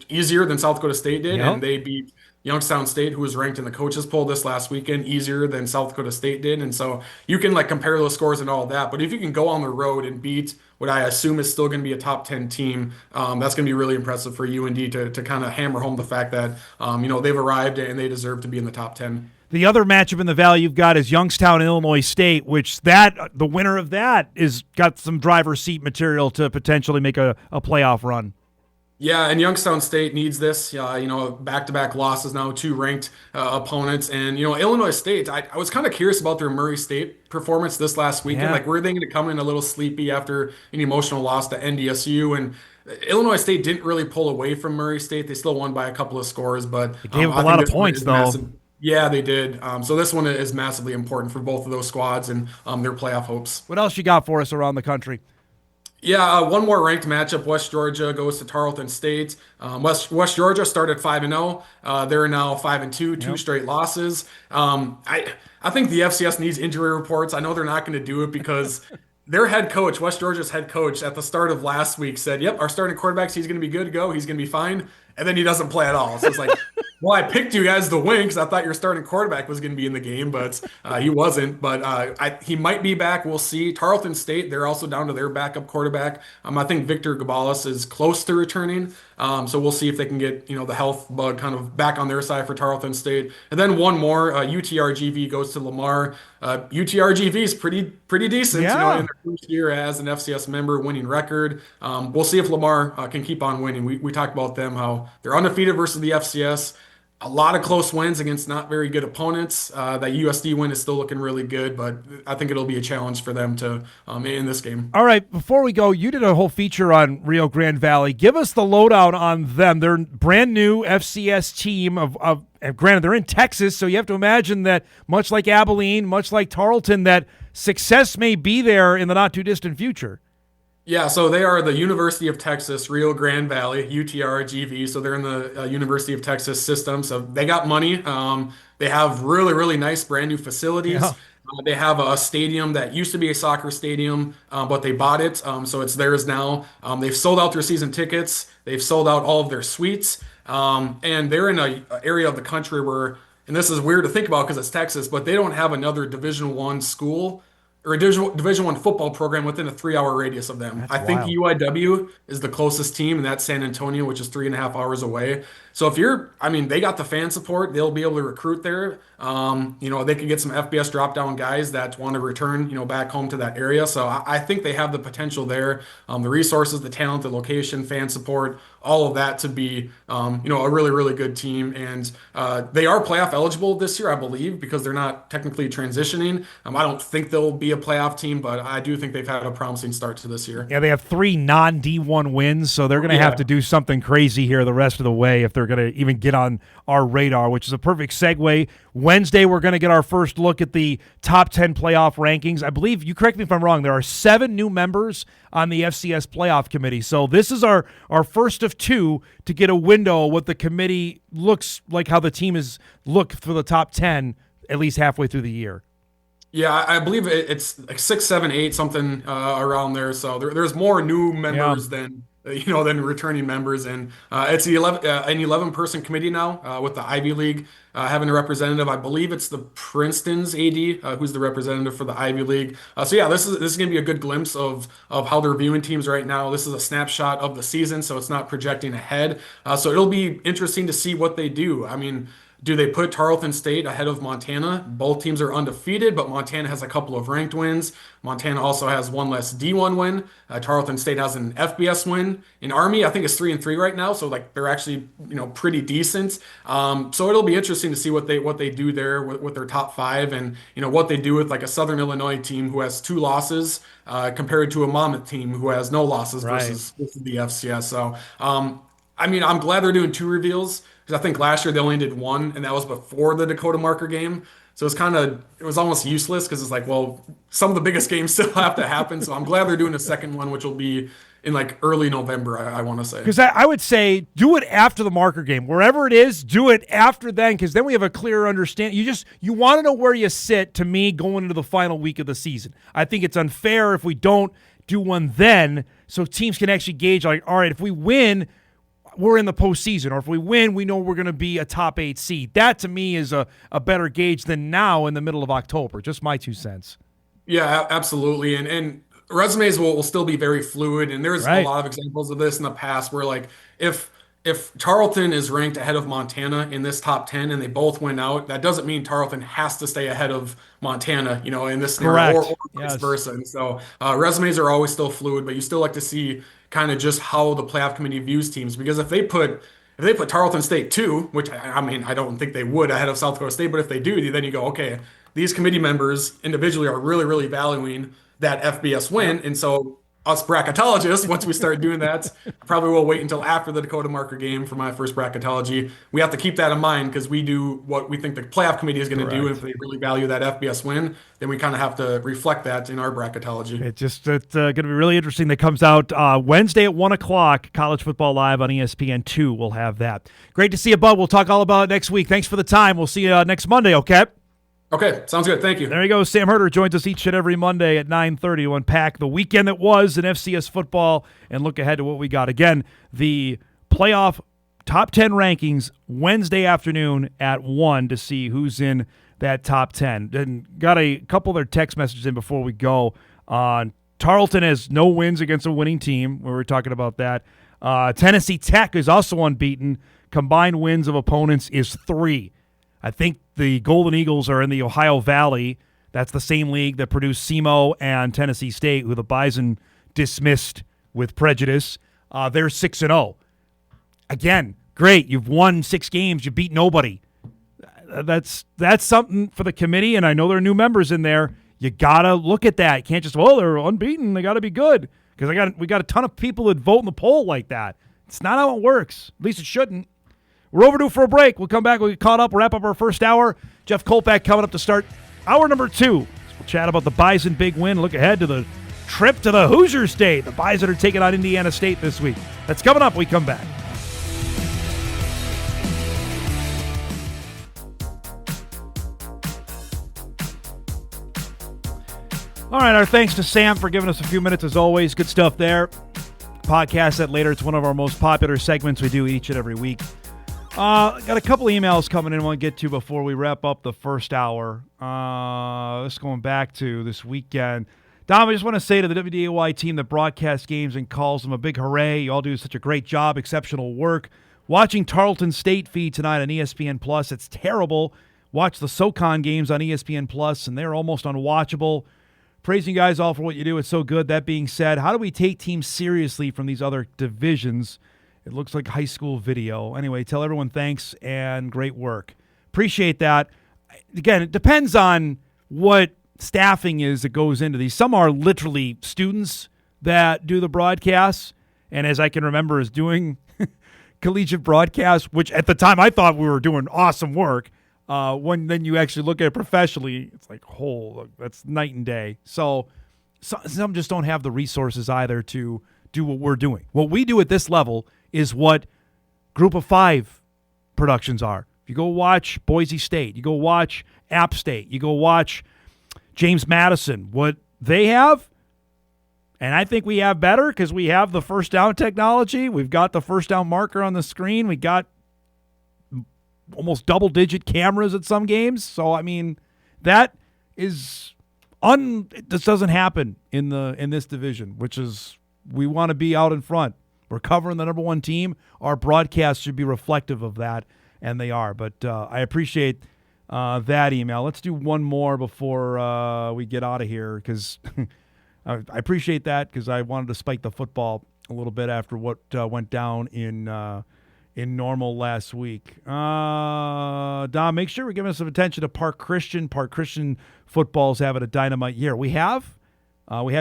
easier than South Dakota State did, and they beat Youngstown State, who was ranked in the coaches poll this last weekend, easier than South Dakota State did. And so you can compare those scores and all of that. But if you can go on the road and beat what I assume is still going to be a top 10 team, that's going to be really impressive for UND to kind of hammer home the fact that, they've arrived and they deserve to be in the top 10. The other matchup in the Valley you've got is Youngstown and Illinois State, which the winner of that is got some driver's seat material to potentially make a playoff run. Yeah, and Youngstown State needs this. Back-to-back losses now, two ranked opponents. And, Illinois State, I was kind of curious about their Murray State performance this last weekend. Yeah. Were they going to come in a little sleepy after an emotional loss to NDSU? And Illinois State didn't really pull away from Murray State. They still won by a couple of scores, but They gave up I a lot think of points, though. massive. Yeah, they did. So this one is massively important for both of those squads and their playoff hopes. What else you got for us around the country? Yeah, one more ranked matchup. West Georgia goes to Tarleton State. West Georgia started 5-0. They're now 5-2, two straight losses. I think the FCS needs injury reports. I know they're not going to do it because their head coach, West Georgia's head coach, at the start of last week said, "Yep, our starting quarterback, he's going to be good to go. He's going to be fine." and then he doesn't play at all. So it's like, well, I picked you guys to win because I thought your starting quarterback was going to be in the game, but he wasn't. But he might be back. We'll see. Tarleton State, they're also down to their backup quarterback. I think Victor Gabalis is close to returning. So we'll see if they can get the health bug kind of back on their side for Tarleton State. And then one more, UTRGV goes to Lamar. UTRGV is pretty decent. Yeah. In their first year as an FCS member, winning record. We'll see if Lamar can keep on winning. We talked about them, how they're undefeated versus the FCS. A lot of close wins against not very good opponents. That USD win is still looking really good, but I think it'll be a challenge for them to in this game. All right, before we go, you did a whole feature on Rio Grande Valley. Give us the lowdown on them. They're a brand new FCS team of granted, they're in Texas, so you have to imagine that much like Abilene, much like Tarleton, that success may be there in the not-too-distant future. Yeah, so they are the University of Texas, Rio Grande Valley, UTRGV. So they're in the University of Texas system. So they got money. They have really, really nice brand new facilities. Yeah. They have a stadium that used to be a soccer stadium, but they bought it. So it's theirs now. They've sold out their season tickets. They've sold out all of their suites. And they're in an area of the country where, and this is weird to think about because it's Texas, but they don't have another Division I school or a Division I football program within a 3-hour radius of them. That's I think wild. UIW is the closest team, and that's San Antonio, which is 3.5 hours away. So if they got the fan support, they'll be able to recruit there. They could get some FBS drop-down guys that want to return, back home to that area. So I think they have the potential there, the resources, the talent, the location, fan support, all of that to be, a really, really good team. And they are playoff eligible this year, I believe, because they're not technically transitioning. I don't think they'll be a playoff team, but I do think they've had a promising start to this year. Yeah, they have 3 non-D1 wins, so they're going to have to do something crazy here the rest of the way if they're going to even get on our radar, which is a perfect segue. Wednesday, we're going to get our first look at the top 10 playoff rankings. I believe, you correct me if I'm wrong, there are 7 new members on the FCS playoff committee. So this is our first of 2 to get a window of what the committee looks like, how the team is looked for the top 10 at least halfway through the year. Yeah, I believe it's like 6, 7, 8, something around there. So there's more new members than returning members, and it's an 11-person committee now with the Ivy League having a representative. I believe it's the Princeton's AD who's the representative for the Ivy League. So yeah, this is going to be a good glimpse of how they're viewing teams right now. This is a snapshot of the season, so it's not projecting ahead. So it'll be interesting to see what they do. I mean, do they put Tarleton State ahead of Montana? Both teams are undefeated, but Montana has a couple of ranked wins. Montana also has one less D1 win. Tarleton State has an FBS win. In Army, I think it's 3-3 right now, so like they're actually pretty decent. So it'll be interesting to see what they do there with their top 5, and what they do with like a Southern Illinois team who has 2 losses compared to a Monmouth team who has no losses versus the FCS. So I'm glad they're doing 2 reveals. Because I think last year they only did 1, and that was before the Dakota Marker game. So it was almost useless because it's like, well, some of the biggest games still have to happen. So I'm glad they're doing a second one, which will be in like early November, I want to say. Because I would say do it after the Marker game. Wherever it is, do it after then, because then we have a clearer understanding. You want to know where you sit, to me, going into the final week of the season. I think it's unfair if we don't do one then, so teams can actually gauge, like, all right, if we win, we're in the postseason, or if we win, we know we're going to be a top 8 seed. That, to me, is a better gauge than now in the middle of October. Just my 2 cents. Yeah, absolutely. And resumes will still be very fluid, and there's a lot of examples of this in the past where, like, if Tarleton is ranked ahead of Montana in this top 10 and they both win out, that doesn't mean Tarleton has to stay ahead of Montana, in this scenario, or vice versa. And so resumes are always still fluid, but you still like to see kind of just how the playoff committee views teams, because if they put Tarleton State 2, which I don't think they would ahead of South Dakota State, but if they do, then you go, okay, these committee members individually are really, really valuing that FBS win. And so us bracketologists, once we start doing that, probably will wait until after the Dakota Marker game for my first bracketology. We have to keep that in mind because we do what we think the playoff committee is going to do. If they really value that FBS win, then we kind of have to reflect that in our bracketology. It's going to be really interesting. That comes out Wednesday at 1 o'clock, College Football Live on ESPN2. We'll have that. Great to see you, bud. We'll talk all about it next week. Thanks for the time. We'll see you next Monday, okay? Okay, sounds good. Thank you. There you go. Sam Herder joins us each and every Monday at 9:30 to unpack the weekend that was in FCS football and look ahead to what we got. Again, the playoff top 10 rankings Wednesday afternoon at 1 to see who's in that top 10. And got a couple of their text messages in before we go. Tarleton has no wins against a winning team. We were talking about that. Tennessee Tech is also unbeaten. Combined wins of opponents is 3. I think the Golden Eagles are in the Ohio Valley. That's the same league that produced SEMO and Tennessee State, who the Bison dismissed with prejudice. They're 6-0. Again, great. You've won 6 games. You beat nobody. That's something for the committee, and I know there are new members in there. You got to look at that. You can't just, they're unbeaten. They got to be good. Because we got a ton of people that vote in the poll like that. It's not how it works. At least it shouldn't. We're overdue for a break. We'll come back. We'll get caught up. We'll wrap up our first hour. Jeff Kolpack coming up to start hour number 2. We'll chat about the Bison big win. Look ahead to the trip to the Hoosier State. The Bison are taking on Indiana State this week. That's coming up when we come back. All right, our thanks to Sam for giving us a few minutes as always. Good stuff there. Podcast that later. It's one of our most popular segments we do each and every week. Got a couple emails coming in I want to get to before we wrap up the first hour. This going back to this weekend. Dom, I just want to say to the WDAY team that broadcasts games and calls them a big hooray. You all do such a great job, exceptional work. Watching Tarleton State feed tonight on ESPN Plus, it's terrible. Watch the SoCon games on ESPN Plus, and they're almost unwatchable. Praising you guys all for what you do. It's so good. That being said, how do we take teams seriously from these other divisions? It looks like high school video. Anyway, tell everyone thanks and great work. Appreciate that. Again, it depends on what staffing is that goes into these. Some are literally students that do the broadcasts, and as I can remember, is doing collegiate broadcasts, which at the time I thought we were doing awesome work. When then you actually look at it professionally, it's like, that's night and day. So some just don't have the resources either to do what we're doing. What we do at this level is what Group of 5 productions are. If you go watch Boise State, you go watch App State, you go watch James Madison, what they have, and I think we have better because we have the first down technology. We've got the first down marker on the screen. We got almost double-digit cameras at some games. So, I mean, that is this doesn't happen in this division, which is we want to be out in front. We're covering the number 1 team. Our broadcasts should be reflective of that, and they are. But I appreciate that email. Let's do one more before we get out of here because I appreciate that because I wanted to spike the football a little bit after what went down in Normal last week. Dom, make sure we're giving some attention to Park Christian. Park Christian football's having a dynamite year. We had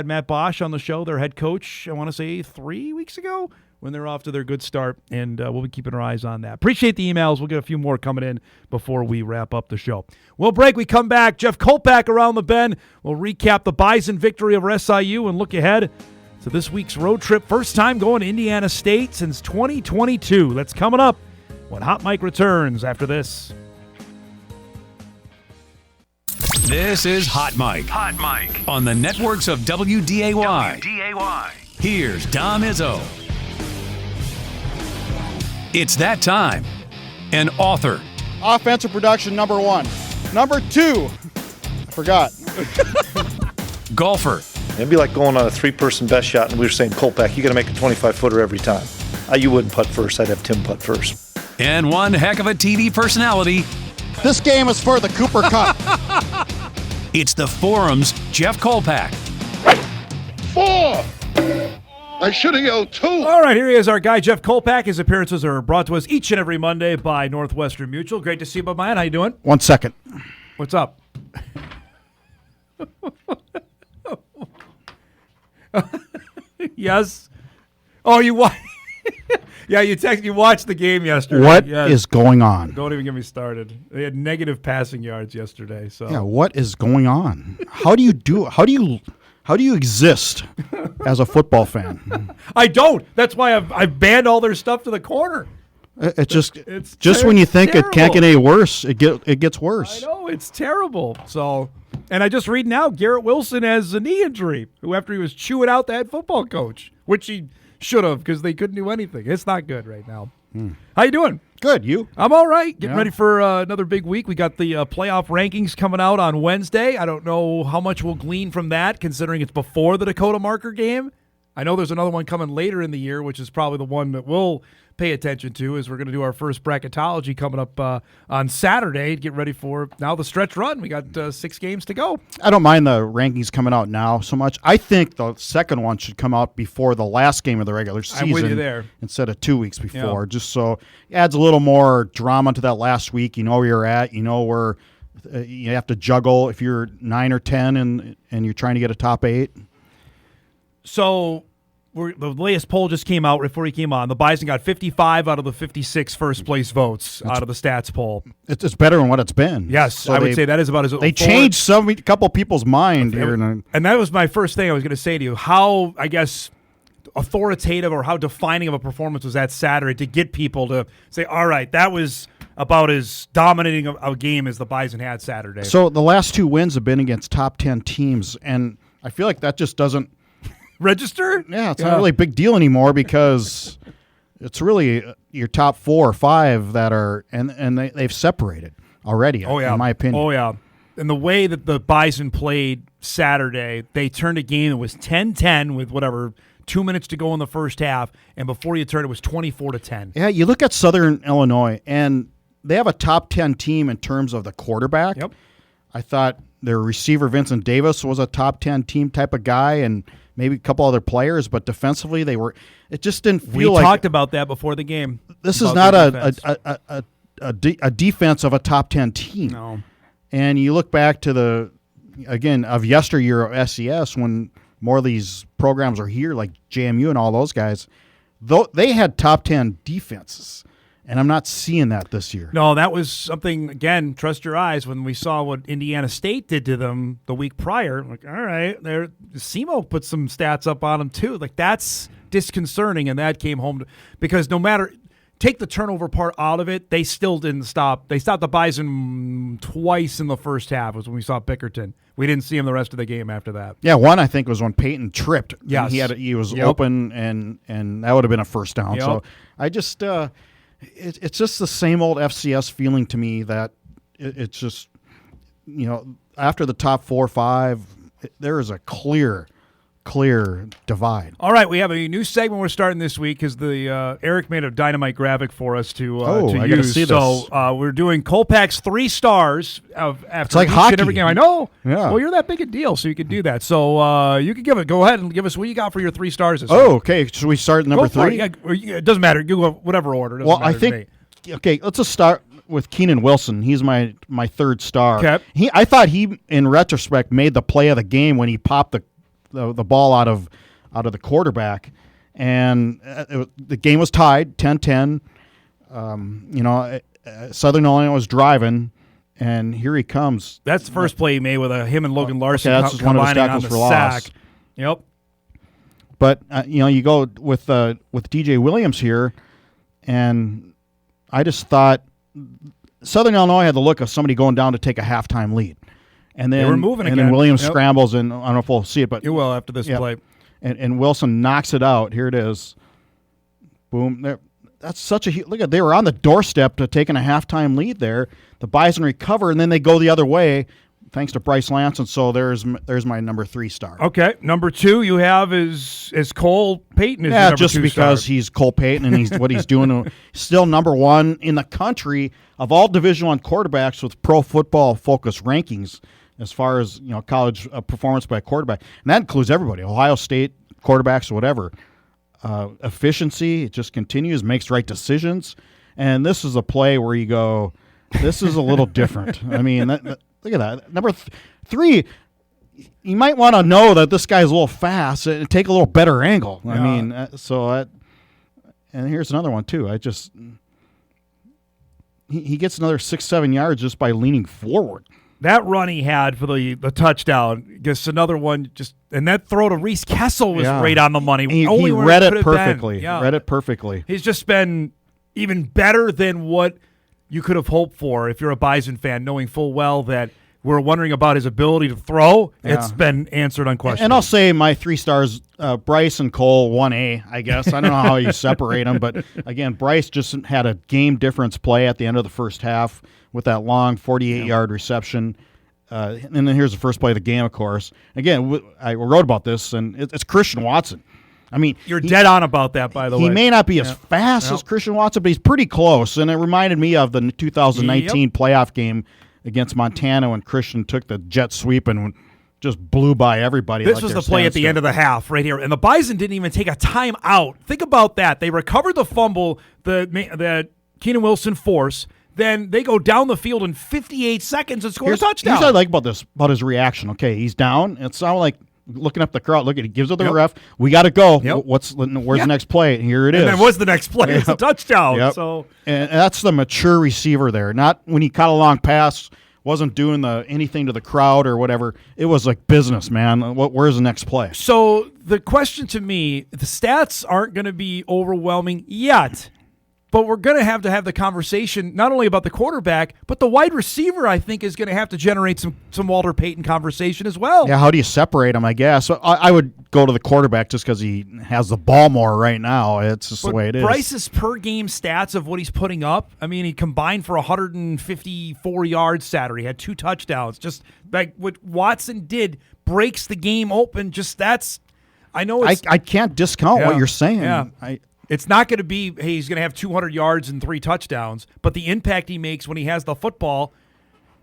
Matt Bosch on the show, their head coach, I want to say 3 weeks ago when they're off to their good start, and we'll be keeping our eyes on that. Appreciate the emails. We'll get a few more coming in before we wrap up the show. We'll break. We come back. Jeff Kolpack around the bend. We'll recap the Bison victory over SIU and look ahead to this week's road trip. First time going to Indiana State since 2022. That's coming up when Hot Mike returns after this. This is Hot Mike. Hot Mike. On the networks of WDAY. WDAY. Here's Dom Izzo. It's that time. An author. Offensive production, number 1. Number 2. I forgot. Golfer. It'd be like going on a 3-person best shot, and we were saying, Kolpack, you got to make a 25-footer every time. You wouldn't putt first. I'd have Tim putt first. And one heck of a TV personality. This game is for the Cooper Cup. It's the Forum's Jeff Kolpack. 4! I should have yelled 2. All right, here he is, our guy, Jeff Kolpack. His appearances are brought to us each and every Monday by Northwestern Mutual. Great to see you, my man. How you doing? 1 second. What's up? Yes. Oh, you watch? Yeah, you watched the game yesterday. What is going on? Don't even get me started. They had negative passing yards yesterday. So yeah, what is going on? How do you exist as a football fan? I don't. That's why I've banned all their stuff to the corner. It's when you think terrible. It can't get any worse, it gets worse. I know, it's terrible. So, and I just read now Garrett Wilson has a knee injury, who after he was chewing out the head football coach, which he should have because they couldn't do anything. It's not good right now. How you doing? Good. You? I'm all right. Getting ready for another big week. We got the playoff rankings coming out on Wednesday. I don't know how much we'll glean from that, considering it's before the Dakota Marker game. I know there's another one coming later in the year, which is probably the one that we'll pay attention to, as we're going to do our first bracketology coming up on Saturday to get ready for now the stretch run. We got 6 games to go. I don't mind the rankings coming out now so much. I think the second one should come out before the last game of the regular season. I'm with you there. Instead of 2 weeks before, just so it adds a little more drama to that last week. You know where you're at. You know where you have to juggle if you're 9 or 10 and you're trying to get a top 8. So the latest poll just came out before he came on. The Bison got 55 out of the 56 first-place votes out of the stats poll. It's better than what it's been. Yes, so I would say that is about as they changed a couple people's mind here. And that was my first thing I was going to say to you. How, I guess, authoritative or how defining of a performance was that Saturday to get people to say, all right, that was about as dominating a game as the Bison had Saturday. So the last 2 wins have been against top 10 teams, and I feel like that just doesn't register? Yeah, it's not really a big deal anymore because it's really your top 4 or 5 that are, and they've separated already, in my opinion. Oh, yeah. And the way that the Bison played Saturday, they turned a game that was 10-10 with 2 minutes to go in the first half, and before you turned, it was 24-10. Yeah, you look at Southern Illinois, and they have a top 10 team in terms of the quarterback. Yep. I thought their receiver, Vincent Davis, was a top 10 team type of guy, and maybe a couple other players, but defensively it just didn't feel like. We talked about that before the game. This is not a defense of a top 10 team. No. And you look back to of yesteryear of SES when more of these programs are here, like JMU and all those guys, they had top 10 defenses. And I'm not seeing that this year. No, that was something, again, trust your eyes, when we saw what Indiana State did to them the week prior. Like, all right, SEMO put some stats up on them too. Like, that's disconcerting, and that came home because no matter – take the turnover part out of it, they still didn't stop. They stopped the Bison twice in the first half was when we saw Pickerton. We didn't see him the rest of the game after that. Yeah, one I think was when Peyton tripped. Yes. He was open, and that would have been a first down. Yep. So I just it's just the same old FCS feeling to me that it's just, after the top 4 or 5, there is a clear divide. All right, we have a new segment we're starting this week because the Eric made a dynamite graphic for us to I use. gotta see this. So we're doing Kolpack's 3 stars after it's like each hockey. and every game. I know. Yeah. Well, you're that big a deal, so you can do that. So you can go ahead and give us what you got for your 3 stars this week. Okay. Should we start at number 3? It doesn't matter. You go whatever order. Doesn't matter I think. Okay, let's just start with Keenan Wilson. He's my 3rd star. Okay. I thought he, in retrospect, made the play of the game when he popped the ball out of the quarterback, and the game was tied 10-10. Southern Illinois was driving, and here he comes. That's the first play he made with him and Logan Larson that's one of his combining on tackles the for loss. sack. Yep. But you go with DJ Williams here, and I just thought Southern Illinois had the look of somebody going down to take a halftime lead. And then, they were moving and again. then Williams scrambles, and I don't know if we'll see it, but you will after this play. And Wilson knocks it out. Here it is. Boom. That's such a look at. They were on the doorstep to taking a halftime lead there. The Bison recover, and then they go the other way, thanks to Bryce Lanson. So there's my number 3 star. Okay, number 2 you have is Cole Payton. Yeah, just because he's Cole Payton and he's what he's doing. Still number 1 in the country of all Division I quarterbacks with Pro Football Focus rankings as far as college performance by quarterback, and that includes everybody, Ohio State quarterbacks or whatever. Efficiency, it just continues, makes right decisions, and this is a play where you go, this is a little different. I mean, look at that. Number 3, you might want to know that this guy's a little fast and take a little better angle. I mean, and here's another one too. He gets another 6-7 yards just by leaning forward. That run he had for the touchdown, gets another one. And that throw to Reese Kessel was right on the money. He read it perfectly. Read it perfectly. He's just been even better than what you could have hoped for if you're a Bison fan, knowing full well that we're wondering about his ability to throw. It's been answered unquestionably. And I'll say my 3 stars, Bryce and Cole, 1A, I guess. I don't know how you separate them, but again, Bryce just had a game difference play at the end of the first half with that long 48-yard reception. And then here's the first play of the game, of course. Again, I wrote about this, and it's Christian Watson. I mean, you're dead on about that, by the way. He may not be as fast as Christian Watson, but he's pretty close. And it reminded me of the 2019 playoff game against Montana when Christian took the jet sweep and just blew by everybody. This was the play at the end of the half right here. And the Bison didn't even take a timeout. Think about that. They recovered the fumble that Keenan Wilson forced. Then they go down the field in 58 seconds and score a touchdown. Here's what I like about his reaction. Okay, he's down. It's not like looking up the crowd. Look at he gives it to the ref. We got to go. Where's the next play? And here it is. And then what's the next play? It's a touchdown. So and that's the mature receiver there. Not when he caught a long pass, wasn't doing anything to the crowd or whatever. It was like business, man. Where's the next play? So the question to me, the stats aren't going to be overwhelming yet. But we're going to have the conversation not only about the quarterback, but the wide receiver, I think, is going to have to generate some Walter Payton conversation as well. Yeah, how do you separate them, I guess? So I would go to the quarterback just because he has the ball more right now. It's just the way it is. Bryce's per-game stats of what he's putting up, I mean, he combined for 154 yards Saturday, had 2 touchdowns. Just like what Watson did breaks the game open. Just that's – I know it's – I can't discount what you're saying. Yeah. It's not going to be, hey, he's going to have 200 yards and 3 touchdowns, but the impact he makes when he has the football,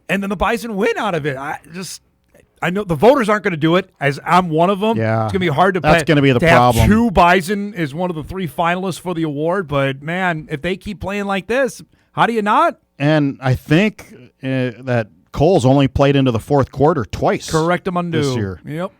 and then the Bison win out of it. I know the voters aren't going to do it, as I'm one of them. Yeah, it's going to be hard to That's going to be the problem. Have 2 Bison is one of the 3 finalists for the award, but, man, if they keep playing like this, how do you not? And I think that Cole's only played into the fourth quarter twice. Correctamundo. This year. Yep.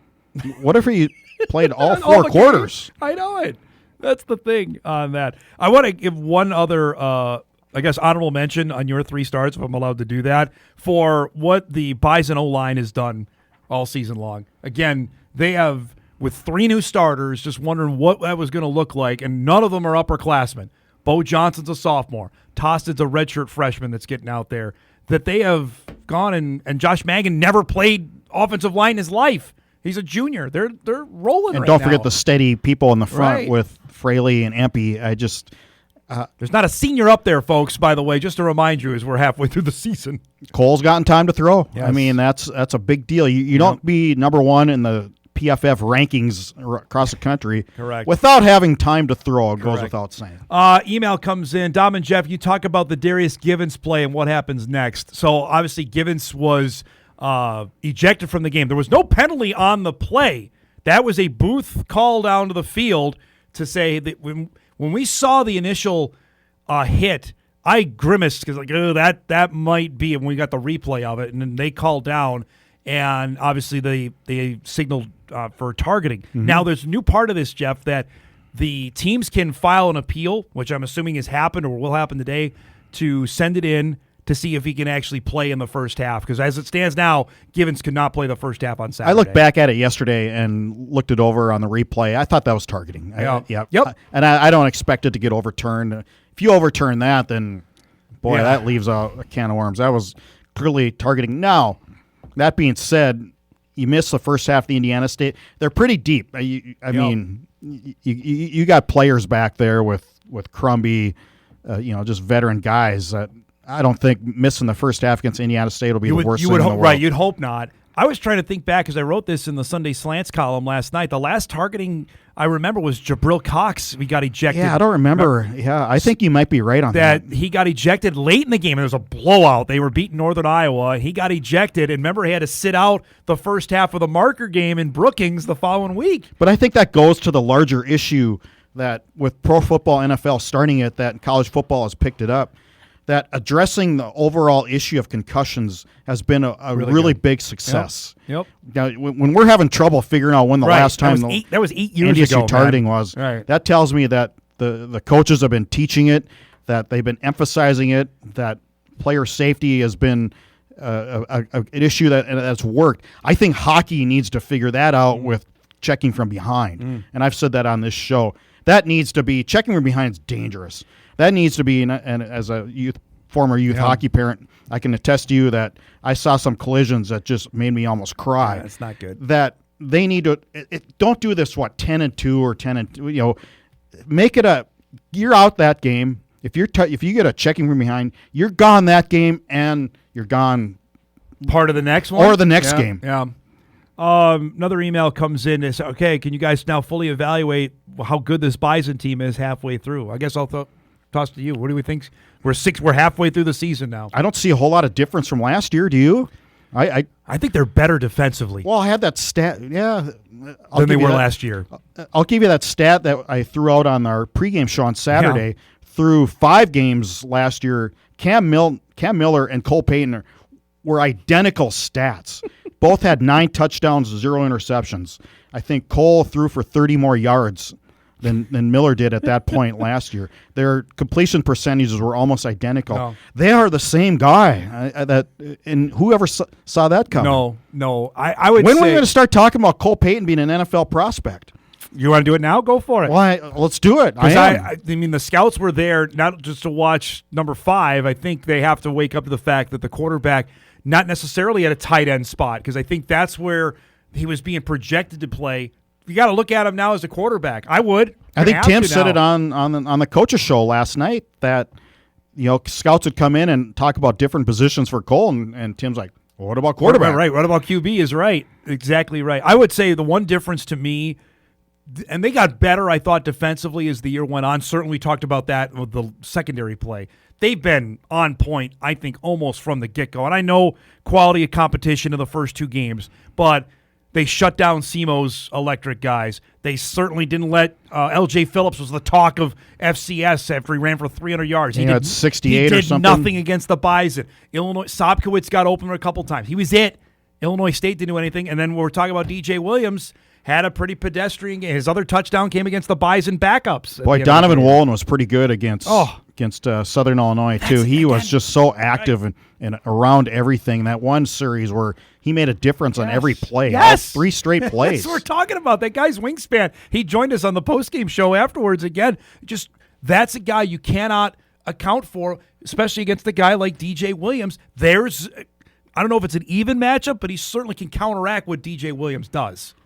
What if he played all 4 quarters? I know it. That's the thing on that. I want to give one other, honorable mention on your 3 stars, if I'm allowed to do that, for what the Bison O-line has done all season long. Again, they have, with 3 new starters, just wondering what that was going to look like, and none of them are upperclassmen. Bo Johnson's a sophomore. Tosted's a redshirt freshman that's getting out there. That they have gone, and Josh Magan never played offensive line in his life. He's a junior. They're rolling. And right don't now. forget the steady people in the front with Fraley and Empey. There's not a senior up there, folks. By the way, just to remind you, as we're halfway through the season, Cole's gotten time to throw. Yes. I mean, that's a big deal. You don't be number 1 in the PFF rankings across the country, correct, without having time to throw. It goes without saying. Email comes in. Dom and Jeff, you talk about the Darius Givens play and what happens next. So obviously, Givens was ejected from the game. There was no penalty on the play. That was a booth call down to the field to say that when we saw the initial hit, I grimaced because that might be, and we got the replay of it, and then they called down, and obviously they signaled for targeting. Mm-hmm. Now there's a new part of this, Jeff, that the teams can file an appeal, which I'm assuming has happened or will happen today, to send it in to see if he can actually play in the first half. Because as it stands now, Givens could not play the first half on Saturday. I looked back at it yesterday and looked it over on the replay. I thought that was targeting. Yep. And I don't expect it to get overturned. If you overturn that, then, boy, that leaves a can of worms. That was clearly targeting. Now, that being said, you missed the first half of the Indiana State. They're pretty deep. I mean, you got players back there with Crumby, just veteran guys that I don't think missing the first half against Indiana State will be the worst thing in the world. Right, you'd hope not. I was trying to think back because I wrote this in the Sunday Slants column last night. The last targeting I remember was Jabril Cox. We got ejected. Yeah, I don't remember. Yeah, I think you might be right on that. He got ejected late in the game. It was a blowout. They were beating Northern Iowa. He got ejected, and remember he had to sit out the first half of the Marker game in Brookings the following week. But I think that goes to the larger issue that with pro football, NFL starting it, that college football has picked it up, that addressing the overall issue of concussions has been a really big success. Yep. Now, when we're having trouble figuring out when the last time that was 8 years ago, targeting was, that tells me that the coaches have been teaching it, that they've been emphasizing it, that player safety has been an issue that's worked. I think hockey needs to figure that out with checking from behind. And I've said that on this show. That needs to be, checking from behind is dangerous. That needs to be, and as a former youth hockey parent, I can attest to you that I saw some collisions that just made me almost cry. That's not good. That they need to don't do this 10-2 or 10-2. Make it you're out that game. If you get a checking from behind, you're gone that game, and you're gone part of the next one or the next game. Yeah. Another email comes in. It's okay. Can you guys now fully evaluate how good this Bison team is halfway through? I guess I'll toss to you. What do we think? We're halfway through the season now. I don't see a whole lot of difference from last year. Do you? I think they're better defensively. Well, I had that stat. Yeah, than they were last year. I'll give you that stat that I threw out on our pregame show on Saturday. Yeah. Through 5 games last year, Cam Miller and Cole Payton were identical stats. Both had 9 touchdowns, 0 interceptions. I think Cole threw for 30 more yards than Miller did at that point last year. Their completion percentages were almost identical. No. They are the same guy. And whoever saw that coming? No. I would. When are we going to start talking about Cole Payton being an NFL prospect? You want to do it now? Go for it. Well, let's do it. I mean, the scouts were there not just to watch number 5. I think they have to wake up to the fact that the quarterback, not necessarily at a tight end spot, because I think that's where he was being projected to play. You got to look at him now as a quarterback. I would. I think Tim said it on the coaches show last night that scouts would come in and talk about different positions for Cole, and Tim's like, well, what about quarterback? Right. What about QB is right. Exactly right. I would say the one difference to me, and they got better, I thought, defensively as the year went on. Certainly talked about that with the secondary play. They've been on point, I think, almost from the get-go. And I know quality of competition in the first 2 games, but they shut down SEMO's electric guys. They certainly didn't let L.J. Phillips was the talk of FCS after he ran for 300 yards. He had 68 or something. He did nothing against the Bison. Illinois, Sobkowitz got open a couple times. He was it. Illinois State didn't do anything. And then we're talking about DJ Williams. Had a pretty pedestrian game. His other touchdown came against the Bison backups. Boy, Donovan Wolin was pretty good against Southern Illinois, too. He was just so active and around everything. That one series where he made a difference on every play. Yes. All 3 straight plays. That's what we're talking about. That guy's wingspan. He joined us on the postgame show afterwards again. That's a guy you cannot account for, especially against a guy like DJ Williams. I don't know if it's an even matchup, but he certainly can counteract what DJ Williams does.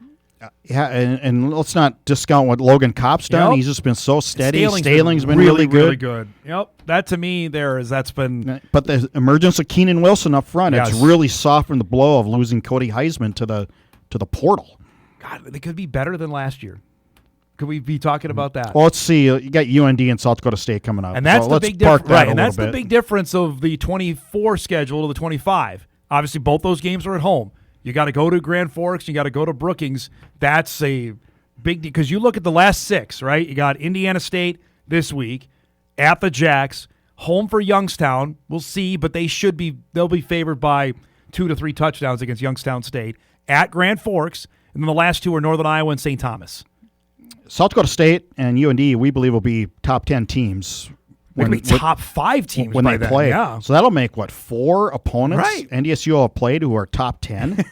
Yeah, and let's not discount what Logan Kopp's done. He's just been so steady. Staling's been really good. Really good. Yep. That to me that's been. But the emergence of Keenan Wilson up front, it's really softened the blow of losing Cody Heisman to the portal. God, they could be better than last year. Could we be talking about that? Well, let's see. You got UND and South Dakota State coming up, and that's the big difference. Right, and that's the big difference of the 24 schedule to the 25. Obviously, both those games are at home. You got to go to Grand Forks. You got to go to Brookings. That's a big deal because you look at the last 6, right? You got Indiana State this week, at the Jacks, home for Youngstown. We'll see, but they'll be favored by 2 to 3 touchdowns against Youngstown State. At Grand Forks, and then the last 2 are Northern Iowa and St. Thomas. South Dakota State and UND, we believe, will be top 10 teams. They'll be top 5 teams when they play. Yeah. So that'll make, 4 opponents right. NDSU will have played who are top 10,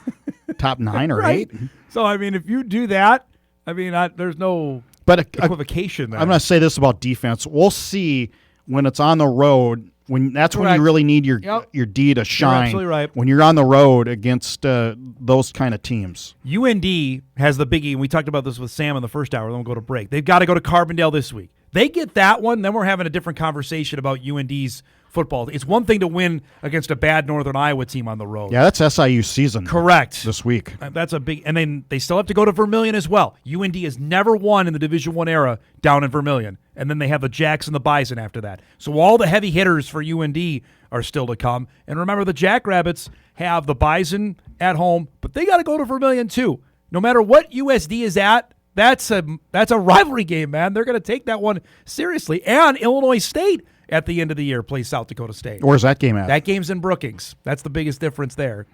top 9 or right. 8. So, I mean, if you do that, there's no equivocation there. I'm going to say this about defense. We'll see when it's on the road. That's when you really need your D to shine. You're absolutely right. When you're on the road against those kind of teams. UND has the biggie, and we talked about this with Sam in the first hour. Then we'll go to break. They've got to go to Carbondale this week. They get that one, then we're having a different conversation about UND's football. It's one thing to win against a bad Northern Iowa team on the road. Yeah, that's SIU season. Correct. This week. That's a big – and then they still have to go to Vermilion as well. UND has never won in the Division I era down in Vermilion. And then they have the Jacks and the Bison after that. So all the heavy hitters for UND are still to come. And remember, the Jackrabbits have the Bison at home, but they got to go to Vermilion too. No matter what USD is at, that's a rivalry game, man. They're going to take that one seriously. And Illinois State at the end of the year plays South Dakota State. Where's that game at? That game's in Brookings. That's the biggest difference there.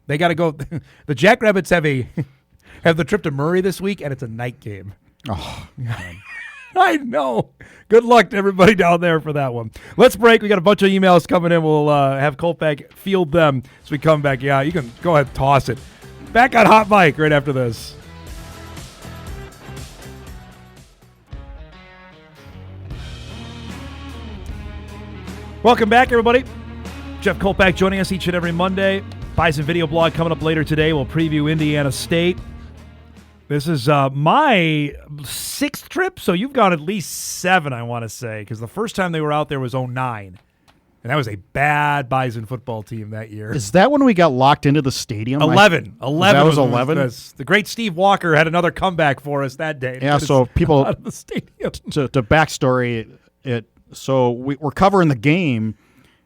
They got to go. The Jackrabbits have the trip to Murray this week, and it's a night game. Oh, man. I know. Good luck to everybody down there for that one. Let's break. We got a bunch of emails coming in. We'll have Kolpack field them as we come back. Yeah, you can go ahead and toss it. Back on Hot Mic right after this. Welcome back, everybody. Jeff Kolpack joining us each and every Monday. Bison video blog coming up later today. We'll preview Indiana State. This is my 6th trip, so you've gone at least 7, I want to say, because the first time they were out there was 2009. And that was a bad Bison football team that year. Is that when we got locked into the stadium? 11. 11. That was 11? The great Steve Walker had another comeback for us that day. Yeah, so people, out of the stadium. to backstory, so we're covering the game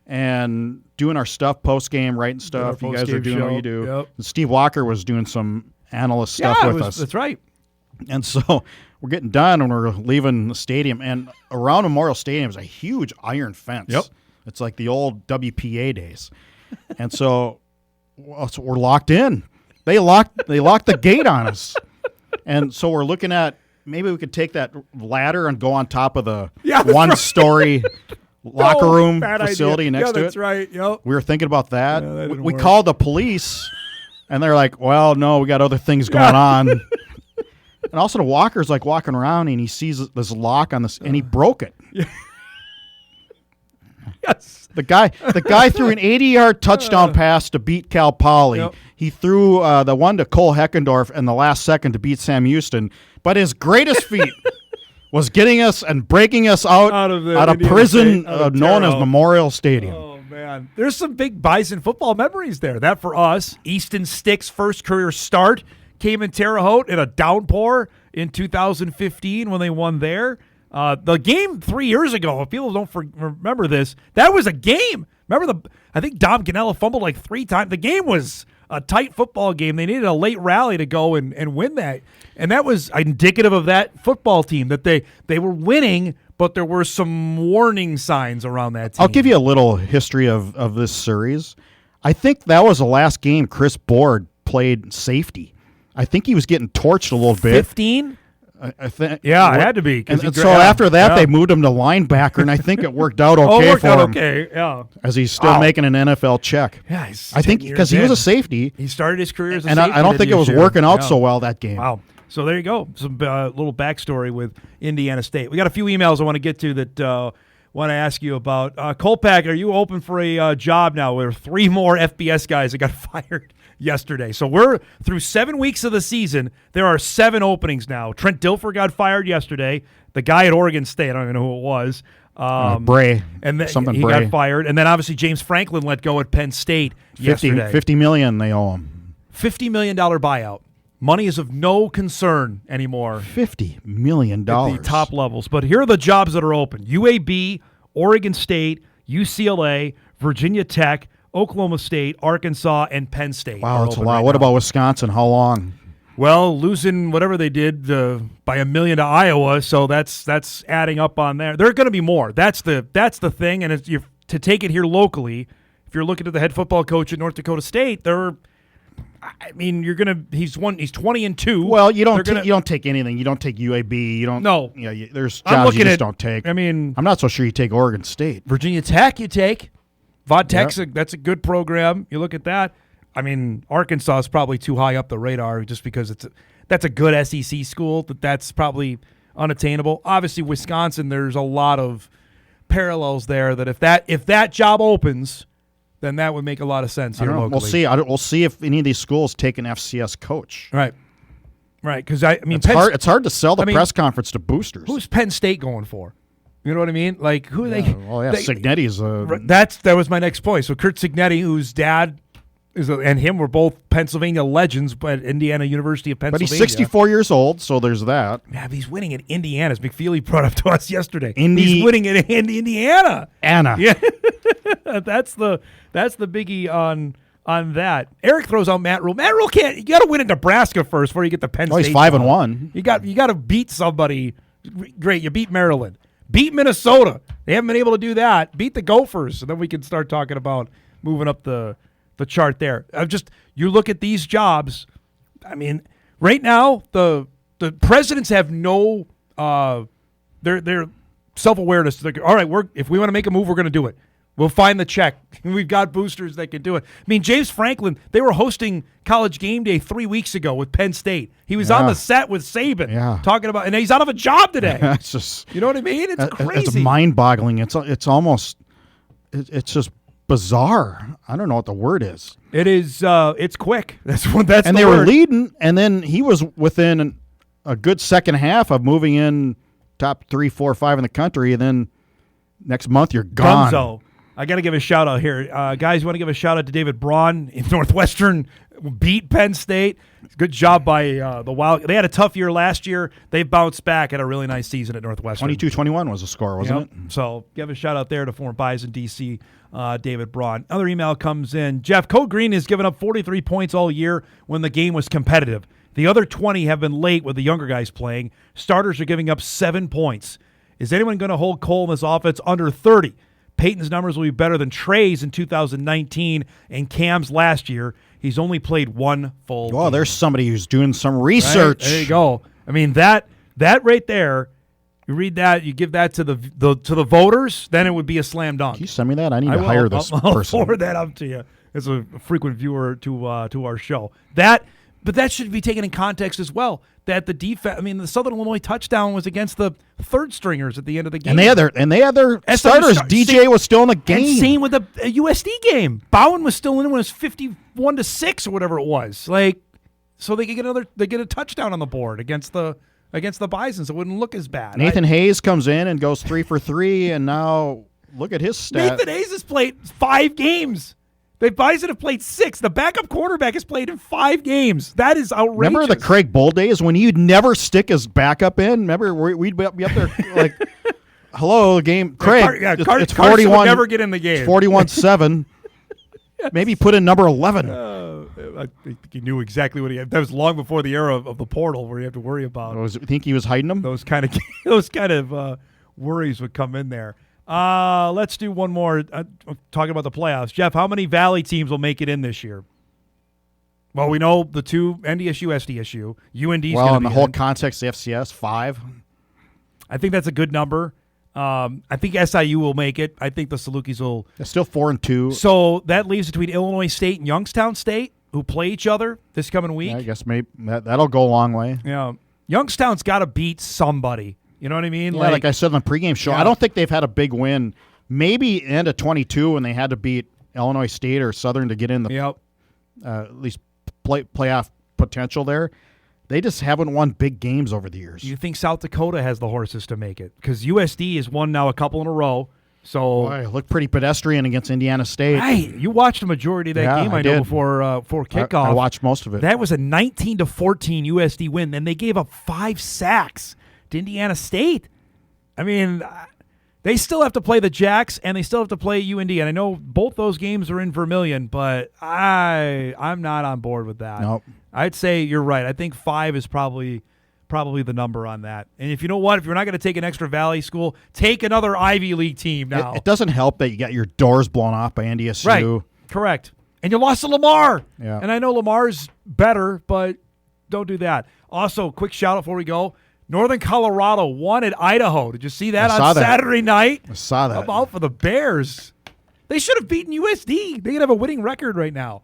and doing our stuff post-game, writing stuff. You guys are doing what you do. Yep. And Steve Walker was doing some analyst stuff with us. That's right. And so we're getting done and we're leaving the stadium. And around Memorial Stadium is a huge iron fence. Yep. It's like the old WPA days. And so we're locked in. They locked the gate on us. And so we're looking at maybe we could take that ladder and go on top of the one-story locker room facility next to it. That's right. Yep. We were thinking about that. Yeah, that we work. called the police, and they're like, well, no, we got other things going on. And also the Walker's like walking around, and he sees this lock on this, and he broke it. Yes. The guy threw an 80-yard touchdown pass to beat Cal Poly. Yep. He threw the one to Cole Heckendorf in the last second to beat Sam Houston. But his greatest feat was getting us and breaking us out of prison known as Memorial Stadium. Oh, man. There's some big Bison football memories there. That for us, Easton Stick's first career start came in Terre Haute in a downpour in 2015 when they won there. The game 3 years ago, if people don't remember this, that was a game. Remember I think Dom Ganella fumbled like 3 times. The game was a tight football game. They needed a late rally to go and win that. And that was indicative of that football team, that they were winning, but there were some warning signs around that team. I'll give you a little history of this series. I think that was the last game Chris Board played safety. I think he was getting torched a little bit. 15? I think, yeah, it had to be. And so after that, they moved him to linebacker, and I think it worked out okay for him. Okay, yeah. As he's still making an NFL check. Yeah, I think because he was a safety. He started his career as a and safety. I don't think it was working out so well that game. Wow. So there you go. Some little backstory with Indiana State. We got a few emails I want to get to that want to ask you about. Kolpack, are you open for a job now? There are 3 more FBS guys that got fired yesterday. So we're through 7 weeks of the season. There are 7 openings now. Trent Dilfer got fired yesterday. The guy at Oregon State, I don't even know who it was. Bray. And he Bray. got fired. And then obviously James Franklin let go at Penn State yesterday. $50 million they owe him. $50 million buyout. Money is of no concern anymore. $50 million. At the top levels. But here are the jobs that are open. UAB, Oregon State, UCLA, Virginia Tech, Oklahoma State, Arkansas, and Penn State. Wow, that's a lot. What about Wisconsin? How long? Well, losing whatever they did by $1 million to Iowa, so that's adding up on there. There are going to be more. That's the thing, and to take it here locally, if you're looking at the head football coach at North Dakota State, he's 20-2. Well, you don't take anything. You don't take UAB. You don't. No. Yeah, there's jobs you just don't take. I mean, I'm not so sure you take Oregon State. Virginia Tech, you take. Vod Tech's that's a good program. You look at that. I mean, Arkansas is probably too high up the radar just because that's a good SEC school. That's probably unattainable. Obviously, Wisconsin, there's a lot of parallels there. That if that job opens, then that would make a lot of sense here locally. We'll see. We'll see if any of these schools take an FCS coach. Right. Because it's hard to sell the press conference to boosters. Who's Penn State going for? You know what I mean? Like who are they? Cignetti's. That was my next point. So Kurt Cignetti, whose dad and him were both Pennsylvania legends, but Indiana University of Pennsylvania. But he's 64 years old, so there's that. Yeah, but he's winning at Indiana, as McFeely brought up to us yesterday. He's winning at Indiana. Yeah, that's the biggie on that. Eric throws out Matt Rule. Matt Rule can't. You got to win at Nebraska first before you get to Penn State. He's 5-1. You got to beat somebody. Great, you beat Maryland. Beat Minnesota. They haven't been able to do that. Beat the Gophers, and then we can start talking about moving up the chart there. You look at these jobs. I mean, right now the presidents have no their self-awareness. They're, all right, if we want to make a move, we're going to do it. We'll find the check. We've got boosters that can do it. I mean, James Franklin, they were hosting College Game Day 3 weeks ago with Penn State. He was on the set with Saban talking about, and he's out of a job today. It's just, you know what I mean? It's crazy. It's mind-boggling. It's almost, it's just bizarre. I don't know what the word is. It is. It's quick. That's what. That's and the they word. were leading, and then he was within a good second half of moving in top 3, 4, 5 in the country, and then next month you're gone. Gunzo. I got to give a shout out here, guys. You want to give a shout out to David Braun in Northwestern, beat Penn State. Good job by the Wild. They had a tough year last year. They bounced back, had a really nice season at Northwestern. 22-21 was the score, wasn't it? So give a shout out there to former Bison DC, David Braun. Another email comes in. Jeff, Code Green has given up 43 points all year when the game was competitive. The other 20 have been late with the younger guys playing. Starters are giving up 7 points. Is anyone going to hold Cole in this offense under 30? Peyton's numbers will be better than Trey's in 2019 and Cam's last year. He's only played one full game. There's somebody who's doing some research. Right? There you go. I mean, that right there, you read that, you give that to the voters, then it would be a slam dunk. Can you send me that? I need to hire this person. I'll forward that up to you. As a frequent viewer to our show. But that should be taken in context as well. That the defense, I mean, the Southern Illinois touchdown was against the third stringers at the end of the game. And they had their starters. DJ was still in the game. And same with the USD game. Bowen was still in when it was 51-6 or whatever it was. Like, so they get a touchdown on the board against the Bisons. It wouldn't look as bad. Nathan Hayes comes in and goes 3 for 3, and now look at his stat. Nathan Hayes has played 5 games. The Bison have played 6. The backup quarterback has played in 5 games. That is outrageous. Remember the Craig Bull days when you'd never stick his backup in? Remember we'd be up there like, hello, game. Craig, it's 41. Would never get in the game. 41-7. Maybe put in number 11. I think he knew exactly what he had. That was long before the era of the portal where you have to worry about. Think he was hiding them? Those kind of worries would come in there. Let's do one more. Talking about the playoffs. Jeff, how many Valley teams will make it in this year? Well, we know the 2, NDSU, SDSU. UND's well, in the whole in. context of FCS, 5. I think that's a good number. I think SIU will make it. I think the Salukis will. They're still 4-2. So that leaves between Illinois State and Youngstown State, who play each other this coming week. Yeah, I guess maybe that'll go a long way. Yeah, Youngstown's got to beat somebody. You know what I mean? Yeah, like I said on the pregame show, I don't think they've had a big win. Maybe end of 22 when they had to beat Illinois State or Southern to get in the at least playoff potential there. They just haven't won big games over the years. You think South Dakota has the horses to make it? Because USD has won now a couple in a row. So looked pretty pedestrian against Indiana State. Right, you watched the majority of that game. I know before kickoff. I watched most of it. That was a 19-14 USD win. Then they gave up 5 sacks to Indiana State. I mean, they still have to play the Jacks and they still have to play UND. And I know both those games are in Vermilion, but I'm not on board with that. Nope. I'd say you're right. I think 5 is probably the number on that. And if you know what, if you're not going to take an extra Valley school, take another Ivy League team now. It doesn't help that you got your doors blown off by NDSU. Right. Correct. And you lost to Lamar. Yeah. And I know Lamar's better, but don't do that. Also, quick shout out before we go. Northern Colorado won at Idaho. Did you see that on Saturday night? I saw that. I'm out for the Bears. They should have beaten USD. They could have a winning record right now.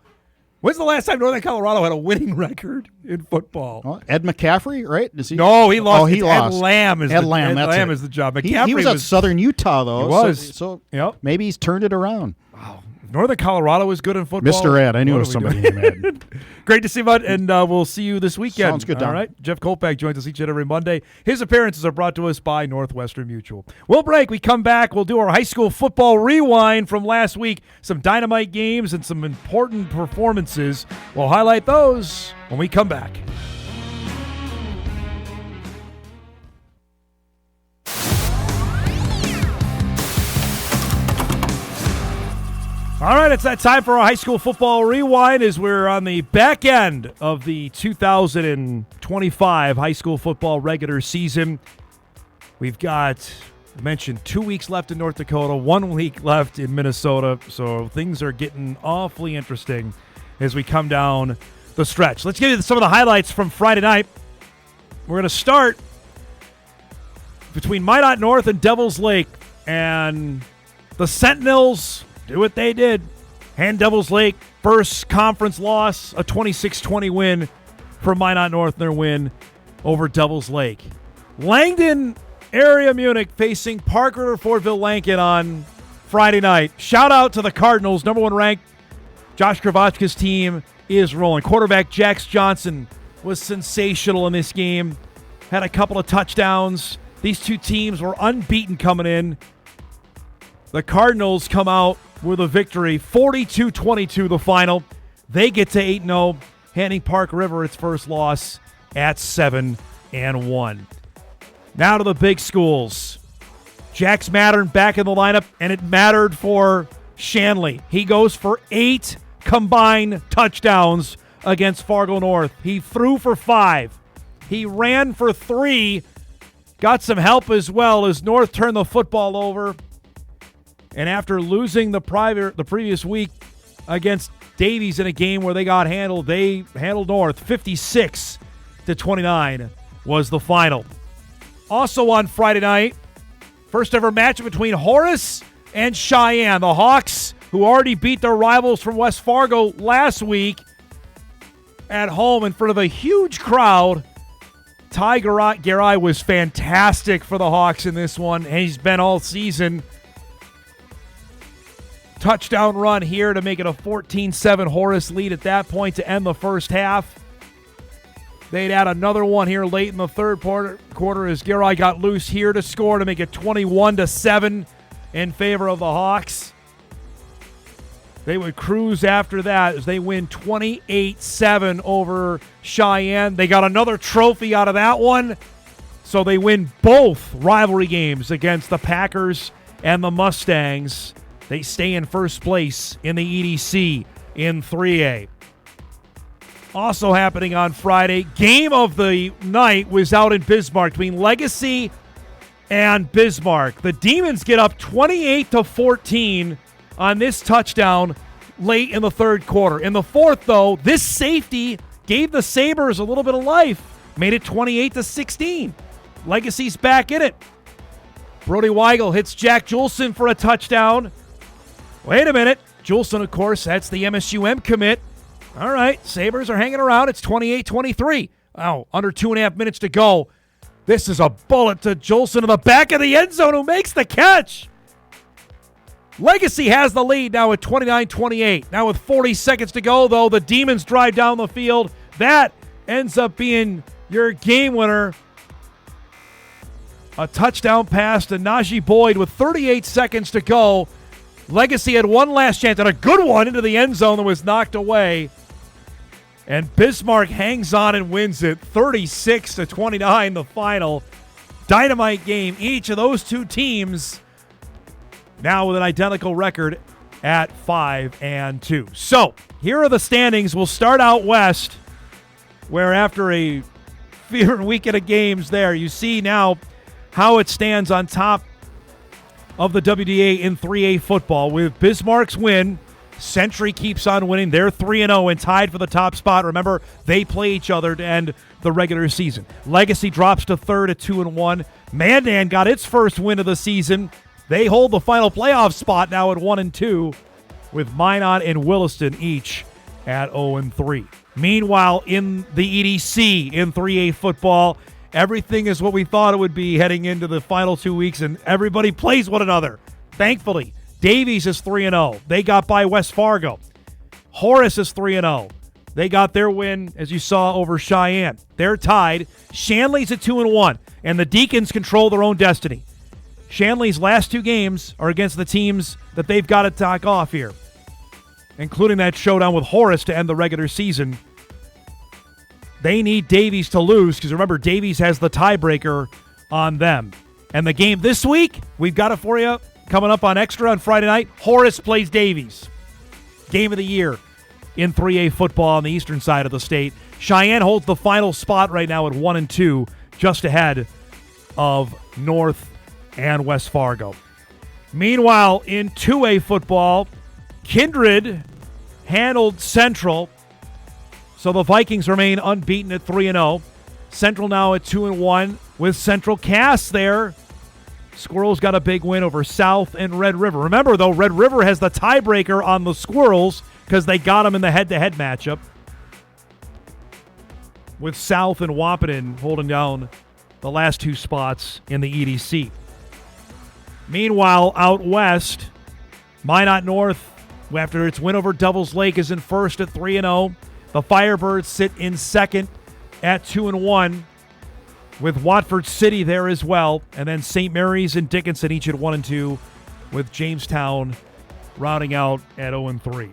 When's the last time Northern Colorado had a winning record in football? Well, Ed McCaffrey, right? No, he lost. Oh, he lost. Ed Lamb is Ed Lamb is the job. McCaffrey he was at Southern Utah, though. He was. So yep. Maybe he's turned it around. Wow. Northern Colorado is good in football. Mr. Ed. I knew it was somebody named Ed. Great to see you, bud, and we'll see you this weekend. Sounds good, Don. All right. Jeff Kolpack joins us each and every Monday. His appearances are brought to us by Northwestern Mutual. We'll break. We come back. We'll do our high school football rewind from last week. Some dynamite games and some important performances. We'll highlight those when we come back. All right, it's that time for our high school football rewind as we're on the back end of the 2025 high school football regular season. We've got, I mentioned, 2 weeks left in North Dakota, 1 week left in Minnesota, so things are getting awfully interesting as we come down the stretch. Let's give you some of the highlights from Friday night. We're going to start between Minot North and Devils Lake, and the Sentinels do what they did. Hand Devils Lake, first conference loss, a 26-20 win for Minot North, their win over Devils Lake. Langdon area Munich facing Parker Fortville Lankin on Friday night. Shout out to the Cardinals, number 1 ranked. Josh Kravachka's team is rolling. Quarterback Jax Johnson was sensational in this game. Had a couple of touchdowns. These two teams were unbeaten coming in. The Cardinals come out with a victory, 42-22 the final. They get to 8-0, handing Park River its first loss at 7-1. Now to the big schools. Jax Mattern back in the lineup, and it mattered for Shanley. He goes for 8 combined touchdowns against Fargo North. He threw for 5. He ran for 3. Got some help as well as North turned the football over. And after losing the previous week against Davies in a game where they got handled, they handled North. 56-29 was the final. Also on Friday night, first ever match between Horace and Cheyenne. The Hawks, who already beat their rivals from West Fargo last week at home in front of a huge crowd. Ty Garay was fantastic for the Hawks in this one, and he's been all season. Touchdown run here to make it a 14-7 Horace lead at that point to end the first half. They'd add another one here late in the third quarter as Garay got loose here to score to make it 21-7 in favor of the Hawks. They would cruise after that as they win 28-7 over Cheyenne. They got another trophy out of that one, so they win both rivalry games against the Packers and the Mustangs. They stay in first place in the EDC in 3A. Also happening on Friday, game of the night was out in Bismarck between Legacy and Bismarck. The Demons get up 28-14 on this touchdown late in the third quarter. In the fourth, though, this safety gave the Sabres a little bit of life, made it 28-16. Legacy's back in it. Brody Weigel hits Jack Julson for a touchdown. Wait a minute. Julson, of course, that's the MSUM commit. All right, Sabres are hanging around. It's 28-23. Oh, under 2.5 minutes to go. This is a bullet to Julson in the back of the end zone who makes the catch. Legacy has the lead now at 29-28. Now with 40 seconds to go, though, the Demons drive down the field. That ends up being your game winner. A touchdown pass to Najee Boyd with 38 seconds to go. Legacy had one last chance, and a good one into the end zone that was knocked away. And Bismarck hangs on and wins it 36-29, the final. Dynamite game. Each of those two teams now with an identical record at 5-2. So, here are the standings. We'll start out west, where after a fever weekend of games there, you see now how it stands on top of the WDA in 3A football. With Bismarck's win, Century keeps on winning. They're 3-0 and tied for the top spot. Remember, they play each other to end the regular season. Legacy drops to third at 2-1. Mandan got its first win of the season. They hold the final playoff spot now at 1-2, with Minot and Williston each at 0-3. Meanwhile, in the EDC in 3A football, everything is what we thought it would be heading into the final 2 weeks, and everybody plays one another. Thankfully, Davies is 3-0. They got by West Fargo. Horace is 3-0. They got their win, as you saw, over Cheyenne. They're tied. Shanley's at 2-1, and the Deacons control their own destiny. Shanley's last 2 games are against the teams that they've got to knock off here, including that showdown with Horace to end the regular season. They need Davies to lose because, remember, Davies has the tiebreaker on them. And the game this week, we've got it for you coming up on Extra on Friday night. Horace plays Davies. Game of the year in 3A football on the eastern side of the state. Cheyenne holds the final spot right now at 1-2, just ahead of North and West Fargo. Meanwhile, in 2A football, Kindred handled Central, so the Vikings remain unbeaten at 3-0. Central now at 2-1 with Central Cass there. Squirrels got a big win over South and Red River. Remember, though, Red River has the tiebreaker on the Squirrels because they got them in the head-to-head matchup, with South and Wahpeton holding down the last 2 spots in the EDC. Meanwhile, out west, Minot North, after its win over Devils Lake, is in first at 3-0. The Firebirds sit in second at 2-1, with Watford City there as well. And then St. Mary's and Dickinson each at 1-2, with Jamestown rounding out at 0-3.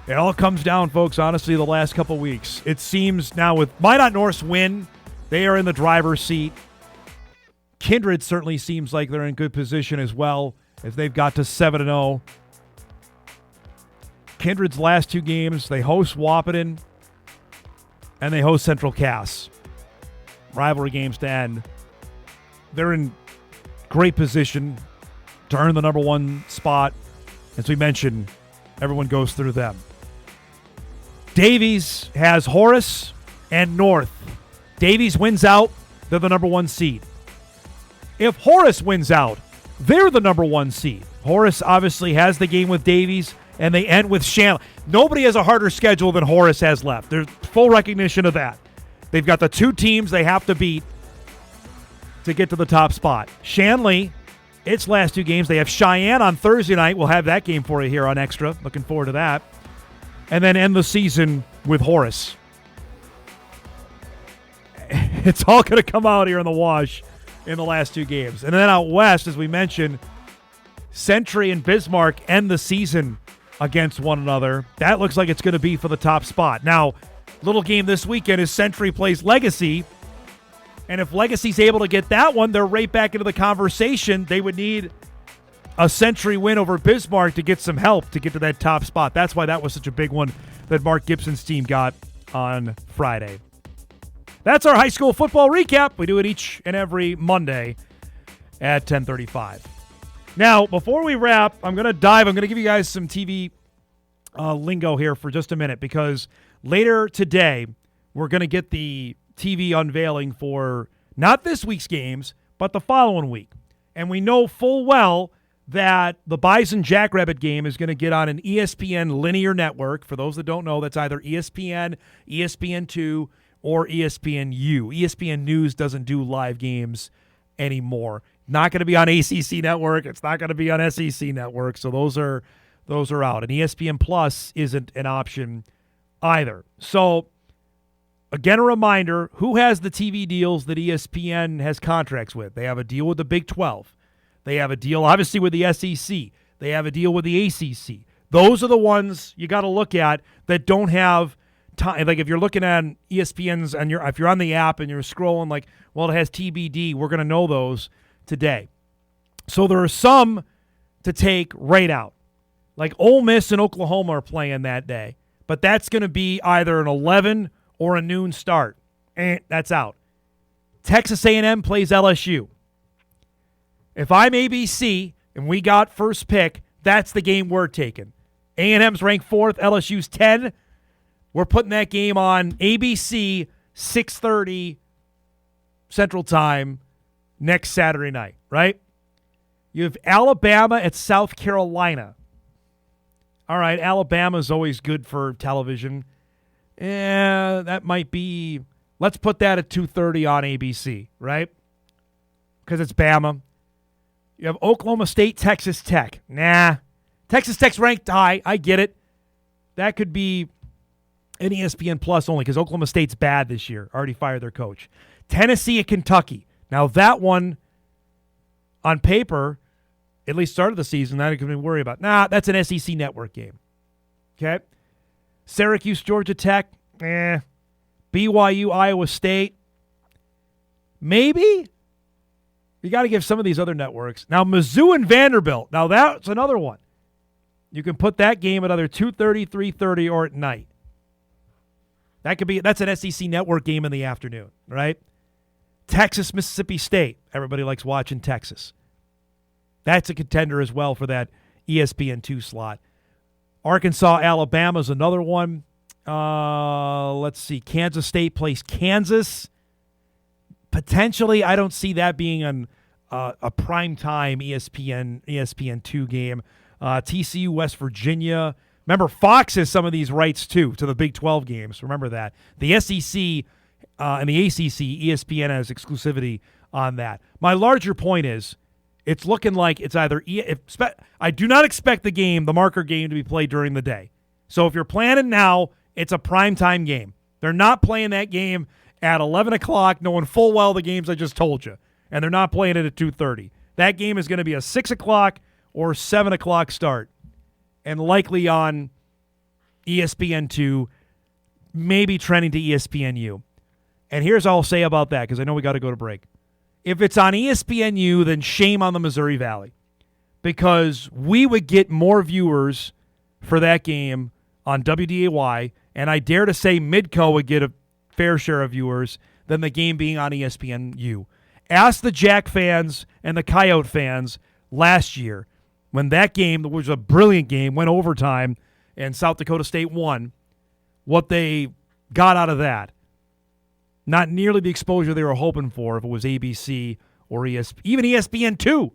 It all comes down, folks, honestly, the last couple weeks. It seems now with Minot North's win, they are in the driver's seat. Kindred certainly seems like they're in good position as well, as they've got to 7-0. Kindred's last two games, they host Wahpeton and they host Central Cass. Rivalry games to end. They're in great position to earn the number one spot. As we mentioned, everyone goes through them. Davies has Horace and North. Davies wins out, they're the number one seed. If Horace wins out, they're the number one seed. Horace obviously has the game with Davies, and they end with Shanley. Nobody has a harder schedule than Horace has left. There's full recognition of that. They've got the two teams they have to beat to get to the top spot. Shanley, its last two games, they have Cheyenne on Thursday night. We'll have that game for you here on Extra. Looking forward to that. And then end the season with Horace. It's all going to come out here in the wash in the last two games. And then out west, as we mentioned, Century and Bismarck end the season against one another. That looks like it's going to be for the top spot. Now, little game this weekend is Century plays Legacy. And if Legacy's able to get that one, they're right back into the conversation. They would need a Century win over Bismarck to get some help to get to that top spot. That's why that was such a big one that Mark Gibson's team got on Friday. That's our high school football recap. We do it each and every Monday at 10:35. Now, before we wrap, I'm going to give you guys some TV lingo here for just a minute, because later today, we're going to get the TV unveiling for not this week's games, but the following week. And we know full well that the Bison Jackrabbit game is going to get on an ESPN linear network. For those that don't know, that's either ESPN, ESPN2, or ESPNU. ESPN News doesn't do live games anymore. Not going to be on ACC Network. It's not going to be on SEC Network. So those are out. And ESPN Plus isn't an option either. So again, a reminder, who has the TV deals that ESPN has contracts with? They have a deal with the Big 12. They have a deal, obviously, with the SEC. They have a deal with the ACC. Those are the ones you got to look at that don't have time. Like if you're looking at ESPN's, and if you're on the app and you're scrolling, like, well, it has TBD. We're going to know those today. So there are some to take right out. Like Ole Miss and Oklahoma are playing that day, but that's going to be either an 11 or a noon start. That's out. Texas A&M plays LSU. If I'm ABC and we got first pick, that's the game we're taking. A&M's ranked 4th, LSU's 10. We're putting that game on ABC, 6:30 Central Time next Saturday night, right? You have Alabama at South Carolina. All right, Alabama's always good for television. That might be, let's put that at 2:30 on ABC, right? Because it's Bama. You have Oklahoma State, Texas Tech. Nah. Texas Tech's ranked high. I get it. That could be an ESPN Plus only because Oklahoma State's bad this year. Already fired their coach. Tennessee at Kentucky. Now that one, on paper, at least started the season, that I can worry about. Nah, that's an SEC Network game. Okay? Syracuse, Georgia Tech. BYU, Iowa State. Maybe? You got to give some of these other networks. Now, Mizzou and Vanderbilt. Now, that's another one. You can put that game at either 2:30, 3:30, or at night. That's an SEC Network game in the afternoon, right? Texas, Mississippi State. Everybody likes watching Texas. That's a contender as well for that ESPN2 slot. Arkansas, Alabama is another one. Let's see. Kansas State plays Kansas. Potentially, I don't see that being a primetime ESPN2 game. TCU, West Virginia. Remember, Fox has some of these rights, too, to the Big 12 games. Remember that. The SEC and the ACC, ESPN has exclusivity on that. My larger point is, it's looking like it's either I do not expect the marker game, to be played during the day. So if you're planning now, it's a primetime game. They're not playing that game at 11 o'clock, knowing full well the games I just told you. And they're not playing it at 2:30. That game is going to be a 6 o'clock or 7 o'clock start. And likely on ESPN2, maybe trending to ESPNU. And here's all I'll say about that, because I know we got to go to break. If it's on ESPNU, then shame on the Missouri Valley, because we would get more viewers for that game on WDAY, and I dare to say Midco would get a fair share of viewers than the game being on ESPNU. Ask the Jack fans and the Coyote fans last year when that game, which was a brilliant game, went overtime and South Dakota State won, what they got out of that. Not nearly the exposure they were hoping for if it was ABC or even ESPN2.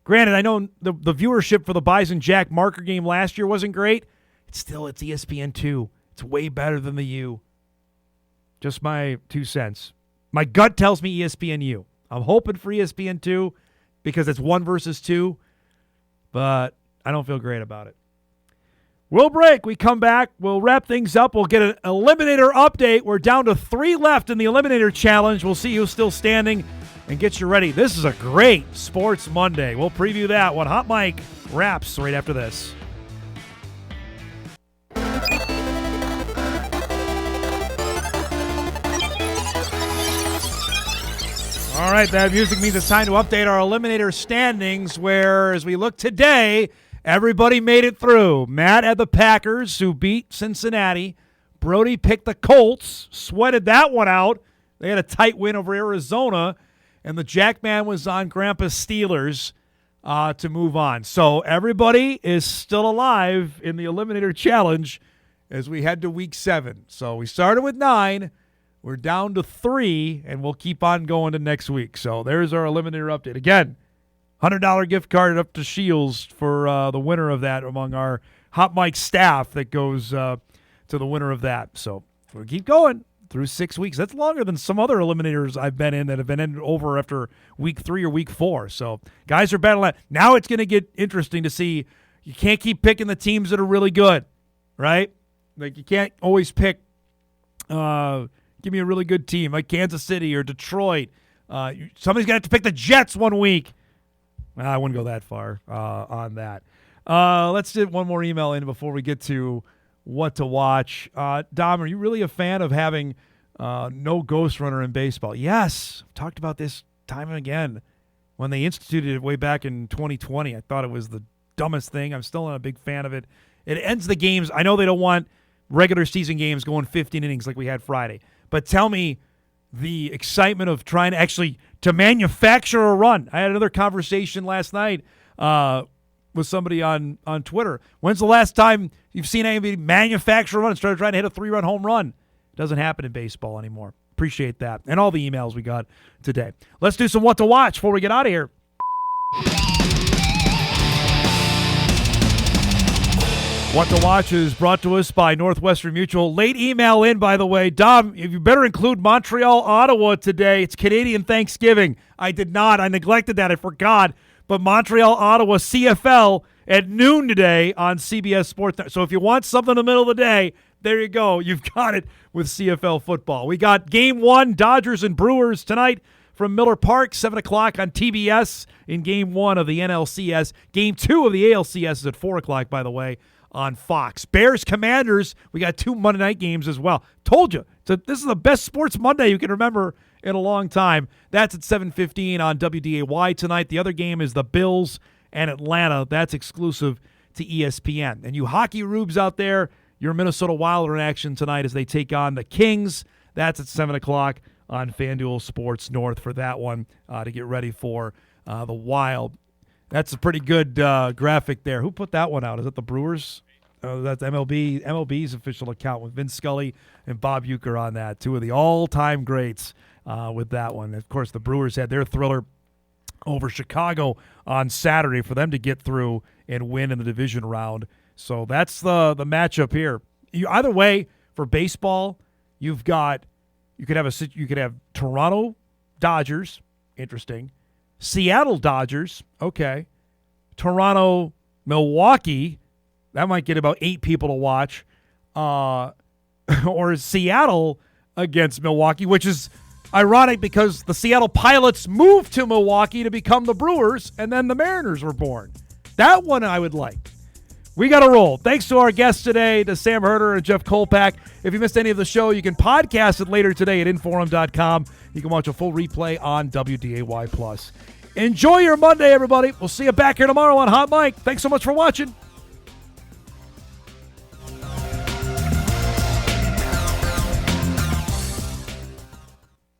Granted, I know the viewership for the Bison Jack marker game last year wasn't great. It's ESPN2. It's way better than the U. Just my 2 cents. My gut tells me ESPNU. I'm hoping for ESPN2 because it's 1 versus 2, but I don't feel great about it. We'll break. We come back. We'll wrap things up. We'll get an Eliminator update. We're down to 3 left in the Eliminator Challenge. We'll see who's still standing and get you ready. This is a great Sports Monday. We'll preview that when Hot Mike wraps right after this. All right, that music means it's time to update our Eliminator standings, where, as we look today, everybody made it through. Matt had the Packers, who beat Cincinnati. Brody picked the Colts, sweated that one out. They had a tight win over Arizona. And the Jackman was on Grandpa's Steelers to move on. So everybody is still alive in the Eliminator Challenge as we head to Week 7. So we started with 9. We're down to 3, and we'll keep on going to next week. So there's our Eliminator update. Again, $100 gift card up to Shields for the winner of that among our Hot Mic staff that goes to the winner of that. So we'll keep going through 6 weeks. That's longer than some other Eliminators I've been in that have been over after Week 3 or Week 4. So guys are battling. Now it's going to get interesting to see. You can't keep picking the teams that are really good, right? Like, you can't always pick give me a really good team like Kansas City or Detroit. Somebody's going to have to pick the Jets one week. I wouldn't go that far on that. Let's get one more email in before we get to what to watch. Dom, are you really a fan of having no ghost runner in baseball? Yes. I've talked about this time and again. When they instituted it way back in 2020, I thought it was the dumbest thing. I'm still not a big fan of it. It ends the games. I know they don't want regular season games going 15 innings like we had Friday. But tell me the excitement of trying to manufacture a run. I had another conversation last night with somebody on Twitter. When's the last time you've seen anybody manufacture a run and start trying to hit a 3-run home run? It doesn't happen in baseball anymore. Appreciate that. And all the emails we got today. Let's do some what to watch before we get out of here. What to Watch is brought to us by Northwestern Mutual. Late email in, by the way. Dom, you better include Montreal, Ottawa today. It's Canadian Thanksgiving. I did not. I neglected that. I forgot. But Montreal, Ottawa, CFL at noon today on CBS Sports. So if you want something in the middle of the day, there you go. You've got it with CFL football. We got Game 1, Dodgers and Brewers tonight from Miller Park, 7 o'clock on TBS in Game 1 of the NLCS. Game 2 of the ALCS is at 4 o'clock, by the way, on Fox. Bears Commanders, we got 2 Monday night games as well. Told you, this is the best sports Monday you can remember in a long time. That's at 7:15 on WDAY tonight. The other game is the Bills and Atlanta. That's exclusive to ESPN. And you hockey rubes out there, your Minnesota Wild in action tonight as they take on the Kings. That's at 7 o'clock on FanDuel Sports North for that one to get ready for the Wild. That's a pretty good graphic there. Who put that one out? Is that the Brewers? That's MLB's official account with Vince Scully and Bob Uecker on that. 2 of the all-time greats with that one. Of course, the Brewers had their thriller over Chicago on Saturday for them to get through and win in the division round. So that's the matchup here. Either way, for baseball, you could have Toronto Dodgers, interesting. Seattle Dodgers, okay. Toronto, Milwaukee, that might get about 8 people to watch. Or Seattle against Milwaukee, which is ironic because the Seattle Pilots moved to Milwaukee to become the Brewers, and then the Mariners were born. That one I would like. We got to roll. Thanks to our guests today, to Sam Herder and Jeff Kolpack. If you missed any of the show, you can podcast it later today at Inforum.com. You can watch a full replay on WDAY+. Enjoy your Monday, everybody. We'll see you back here tomorrow on Hot Mic. Thanks so much for watching.